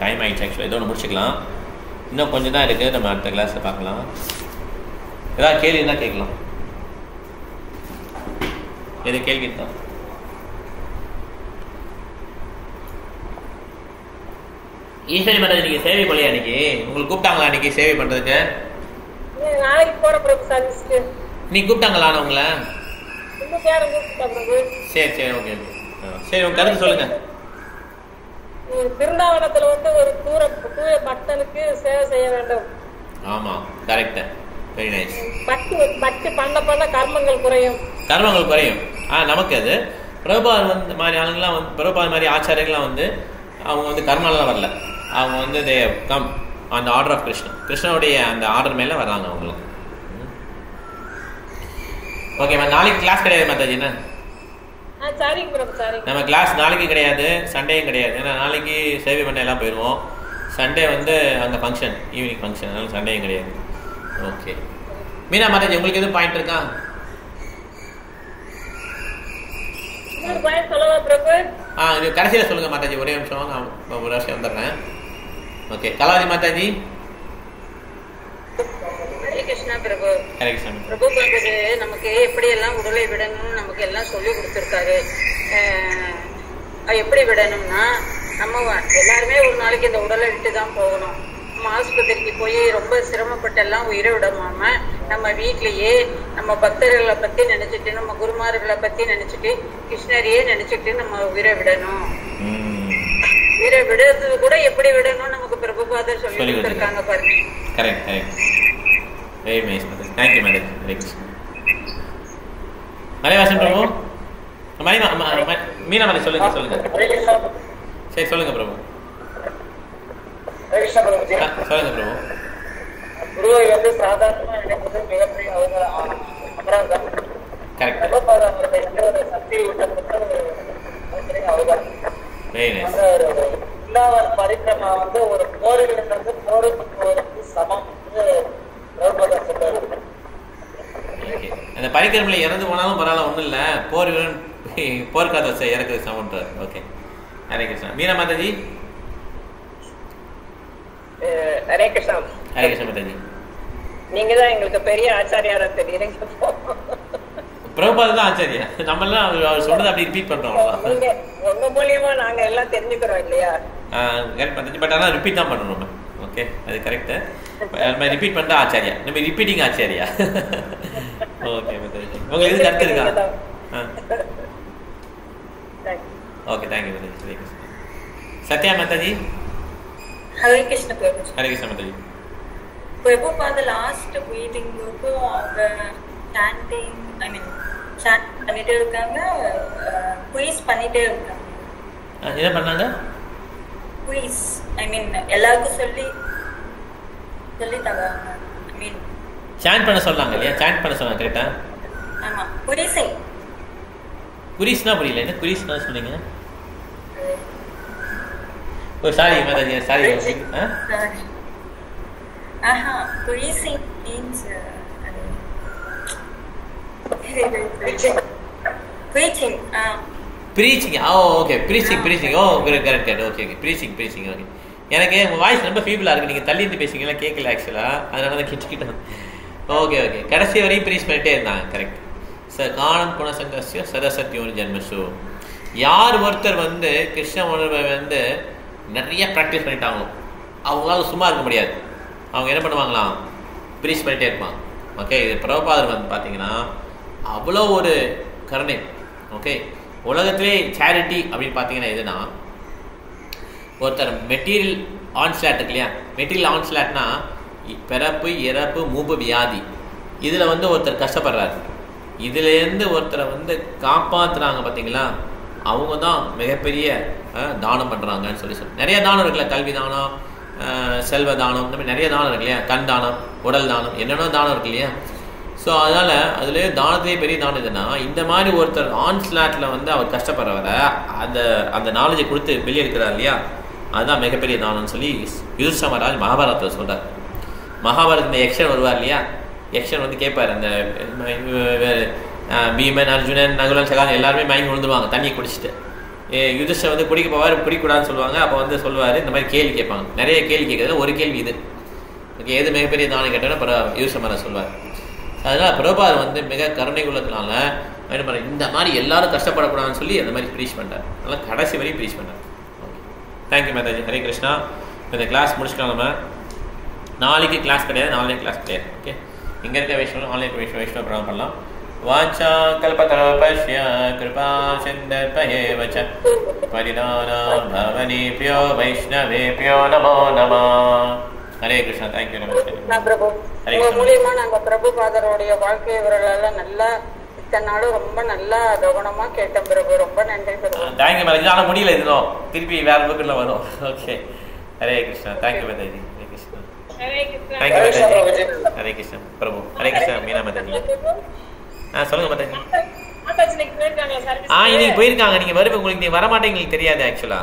டைம் ஆகிடுச்சு. ஆக்சுவலாக இதோட முடிச்சுக்கலாம். இன்னும் கொஞ்சம் தான் இருக்குது, நம்ம அடுத்த கிளாஸில் பார்க்கலாம். ஏதாவது கேள்வி இருந்தால் கேட்கலாம். எது கேள்வி தான்? ஈஸ்வரி மன்றது நீங்கள் சேவை பண்ணலையா? அன்றைக்கி உங்களுக்கு கூப்பிட்டாங்களா அன்றைக்கி சேவை பண்ணுறதுக்கு? நாளைக்கு போற பிரபு சர்வீஸ்க்கு நீ கூப்பிட்டாங்களா உங்களை? சரி சரி, ஓகே. சரி, உங்க கருத்து சொல்லுங்க. திருந்தாவனத்துல வந்து ஒரு தூய பக்தனுக்கு சேவை செய்ய வேண்டும். ஆமா, கரெக்ட், வெரி நைஸ். பக்தி பண்ண கர்மங்கள் குறையும். கர்மங்கள் குறையும். நமக்கு அது பிரபாத் வந்து மாதிரி ஆளுங்களாம் வந்து, பிரபாத் மாதிரி ஆச்சாரியர்கள்லாம் வந்து அவங்க வந்து கர்மாலாம் வரல. அவங்க வந்து தே கம் அந்த ஆர்டர் ஆஃப் கிருஷ்ணனுடைய அந்த ஆர்டர் மேலே வர்றாங்க அவங்களும். ஓகேம்மா, நாளைக்கு கிளாஸ் கிடையாது மாதாஜி. என்ன நம்ம கிளாஸ் நாளைக்கு கிடையாது, சண்டேயும் கிடையாது. ஏன்னா நாளைக்கு சேவை பண்ண எல்லாம் போயிடுவோம். சண்டே வந்து அங்கே ஃபங்க்ஷன், ஈவினிங் ஃபங்க்ஷன், அதனால சண்டேயும் கிடையாது. ஓகே மீனா மாதாஜி, உங்களுக்கு எதுவும் பாயிண்ட் இருக்கா? இது கடைசியில் சொல்லுங்க மாதாஜி. ஒரே நிமிஷம் வாங்க, ஒரு வருஷம் வந்துடுறேன். ஓகே, கலாவதி மாதாஜி. கிருஷ்ணா பிரபு. ஹரே கிருஷ்ணா. பிரபு பாபு நமக்கு எப்படி எல்லாம் உடலை விடணும்னு நமக்கு எல்லாம் சொல்லி கொடுத்துருக்காரு. எப்படி விடணும்னா நம்ம எல்லாருமே ஒரு நாளைக்கு இந்த உடலை விட்டு தான் போகணும். நம்ம ஆஸ்பத்திரிக்கு போய் ரொம்ப சிரமப்பட்டெல்லாம் உயிரை விடமாம நம்ம வீட்லயே நம்ம பக்தர்களை பத்தி நினைச்சிட்டு நம்ம குருமார்களை பத்தி நினைச்சிட்டு கிருஷ்ணரையே நினைச்சிட்டு நம்ம உயிரை விடணும். உயிரை விடுறது கூட எப்படி விடணும் நமக்கு பிரபுபாதர் சொல்லி கொடுத்துருக்காங்க பாருங்க. Correct correct. Very nice madam. Thank you madam. Hare Krishna. Hare Vasan Prabhu. Meena madam சொல்லுங்க சொல்லுங்க. சரி சொல்லுங்க பிரபு. சொல்லுங்க பிரபு. குருவை வந்து சாதாரணமா நினைப்பது மிகப்பெரிய அபராதம். கரெக்ட். சக்தி பரிக்கிரமா வந்து ஒரு போரிலிருந்து போருக்கு போருக்கு சமம். அந்த பரிக்கிரமில இறந்து போனாலும் பரவாயில்ல, ஒன்றும் இல்லை, போர்க்காத இறக்குறது சமன்றார். ஓகே. ஹரே கிருஷ்ணா. மீனா மாதாஜி. ஹரே கிருஷ்ணா. ஹரே கிருஷ்ணா மாதாஜி. நீங்க தான் எங்களுக்கு பெரிய ஆச்சாரியாரா தெரியுறீங்க. பிரபுபாதர் தான் ஆச்சாரியா. நம்ம எல்லாம் அவர் சொல்றது அப்படி ரிப்பீட் பண்றோம். உங்க மூலியமா நாங்க எல்லாம் தெரிஞ்சுக்கிறோம் இல்லையா? பட் ஆனால் ரிப்பீட் தான் பண்ணணும் நம்ம. ஓகே, அது கரெக்டு. நம்ம ரிப்பீட் பண்ணுற ஆச்சாரியா, நம்ம ரிப்பீட்டிங் ஆச்சாரியா. ஓகே மாதாஜி. உங்களுக்கு எது கருத்து இருக்கா? Okay, thank you Mataji. Hare Krishna. Satya Mataji. Hare Krishna Prabhu. Hare Krishna Mataji. Prabhupada last மீட்டிங்க்கு அவங்க சாண்டிங் சாண்ட் பண்ணிட்டே இருக்காங்க, குயிஸ் பண்ணிட்டே இருக்காங்க. என்ன பண்ணாங்க? குயிஸ் எல்லாருக்கும் சொல்லி தராங்க. சாண்ட் பண்ண சொன்னாங்க இல்லையா? சாண்ட் பண்ண சொன்னாங்க. கரெக்டா? ஆமா. குயிஸிங். குயிஸ்னா புரியல. என்ன குயிஸ்னா சொன்னீங்க? Oh sorry Mataji, sorry. Quizzing means preaching. Preaching. Oh, okay. Preaching. Oh, correct. Okay. Preaching. Okay. எனக்கு உங்கள் வாய்ஸ் ரொம்ப ஃபீபிளாக இருக்குது. நீங்கள் தள்ளி இருந்து பேசிங்கன்னா கேட்கல ஆக்சுவலாக, அதனால தான் கிட்டக்கிட்டோம். ஓகே. கடைசி வரையும் ப்ரீச் பண்ணிட்டே இருந்தாங்க. கரெக்ட். காணம் குணசங்கஸ்ய சதசத்யோனி ஜென்மசு. யார் ஒருத்தர் வந்து கிருஷ்ண உணர்வை வந்து நிறைய ப்ராக்டிஸ் பண்ணிட்டாங்களோ அவங்களால சும்மா இருக்க முடியாது. அவங்க என்ன பண்ணுவாங்களாம்? ப்ரீச் பண்ணிட்டே இருப்பாங்க. ஓகே. இது பிரபுபாதர் வந்து பார்த்தீங்கன்னா அவ்வளோ ஒரு கருணை. ஓகே. உலகத்திலே சேரிட்டி அப்படின்னு பார்த்தீங்கன்னா எதுனா, ஒருத்தர் மெட்டீரியல் ஆன்ஸ்லாட் இருக்கு இல்லையா? மெட்டீரியல் ஆன்ஸ்லாட்னா பிறப்பு, இறப்பு, மூப்பு, வியாதி, இதில் வந்து ஒருத்தர் கஷ்டப்படுறாரு. இதுலேருந்து ஒருத்தரை வந்து காப்பாற்றுறாங்க பார்த்தீங்களா, அவங்க தான் மிகப்பெரிய தானம் பண்ணுறாங்கன்னு சொல்லி நிறைய தானம் இருக்குல்ல. கல்வி தானம், செல்வ தானம், இந்த மாதிரி நிறைய தானம் இருக்கு இல்லையா? கண் தானம், உடல் தானம், என்னென்ன தானம் இருக்கு இல்லையா? ஸோ அதனால் அதுலேயே தானத்திலே பெரிய தானம் எதுனா, இந்த மாதிரி ஒருத்தர் ஆன்ஸ்லாட்டில் வந்து அவர் கஷ்டப்படுறவரை அந்த நாலேஜை கொடுத்து வெளியெடுக்கிறார் இல்லையா, அதுதான் மிகப்பெரிய தானம்னு சொல்லி யுதிஷ்டிர மகாராஜ் மகாபாரதத்தில் சொல்கிறார். மகாபாரதத்தில் யக்ஷன் வருவார் இல்லையா? யக்ஷன் வந்து கேட்பார், அந்த பீமன், அர்ஜுனன், நகுலன், சகான் எல்லாருமே மயங்கி விழுந்துருவாங்க தண்ணியை குடிச்சிட்டு. யுதிஷ்டிரர் வந்து குடிக்க போவார், குடிக்கூடாதுன்னு சொல்லுவாங்க. அப்போ வந்து சொல்லுவார், இந்த மாதிரி கேள்வி கேட்பாங்க. நிறைய கேள்வி கேட்குறதுல ஒரு கேள்வி இது. ஓகே, எது மிகப்பெரிய தானம் கேட்டோன்னா யுதிஷ்டிர மகாராஜ் சொல்லுவார். அதனால் பிரபுபாதர் வந்து மிக கருணை உள்ளதுனால என்ன பண்ண, இந்த மாதிரி எல்லாரும் கஷ்டப்படக்கூடாதுன்னு சொல்லி அந்த மாதிரி ப்ரீச் பண்ணுறார். அதனால் கடைசி வரையும் ப்ரீச் பண்ணுறார். Okay, thank you Mataji. ஹரே கிருஷ்ணா. இந்த கிளாஸ் முடிச்சுக்கலாம். நம்ம நாளைக்கு கிளாஸ் கிடையாது, நாளைக்கு கிளாஸ் கிடையாது. ஓகே, இங்கே இருக்க வைஷ்ணவ ஆன்லைன் வைஷ்ணவ ப்ரோக்ராம் பண்ணலாம். வாச்சா கல்பதரோபஸ்ய கிருபா சிந்தர்பயேவ ச பரிதானாம் பவனேப்யோ வைஷ்ணவேப்யோ நமோ நமः. ஹரே கிருஷ்ணா. தேங்க்யூ பிரபு. உங்க மூலியமா நாங்க பிரபுபாதருடைய வாழ்க்கை விவரங்கள் நல்லா இத்தனை நாளும் ரொம்ப நல்லா கவனமா கேட்டோம் பிரபு. ரொம்ப நன்றி பிரபு. Thank you madam. இதனால முடியல, இதுவும் திருப்பி வேற புக்கில் வரும். Okay, Hare Krishna. Thank you Mataji. Hare Krishna. Thank you Mataji. Hare Krishna Prabhu. Hare Krishna. Meena Mataji. சொல்லுங்க மாதாஜி. இன்னைக்கு போயிருக்காங்க. நீங்க வருவீங்க, உங்களுக்கு நீ வரமாட்டேங்க, எங்களுக்கு தெரியாது ஆக்சுவலா.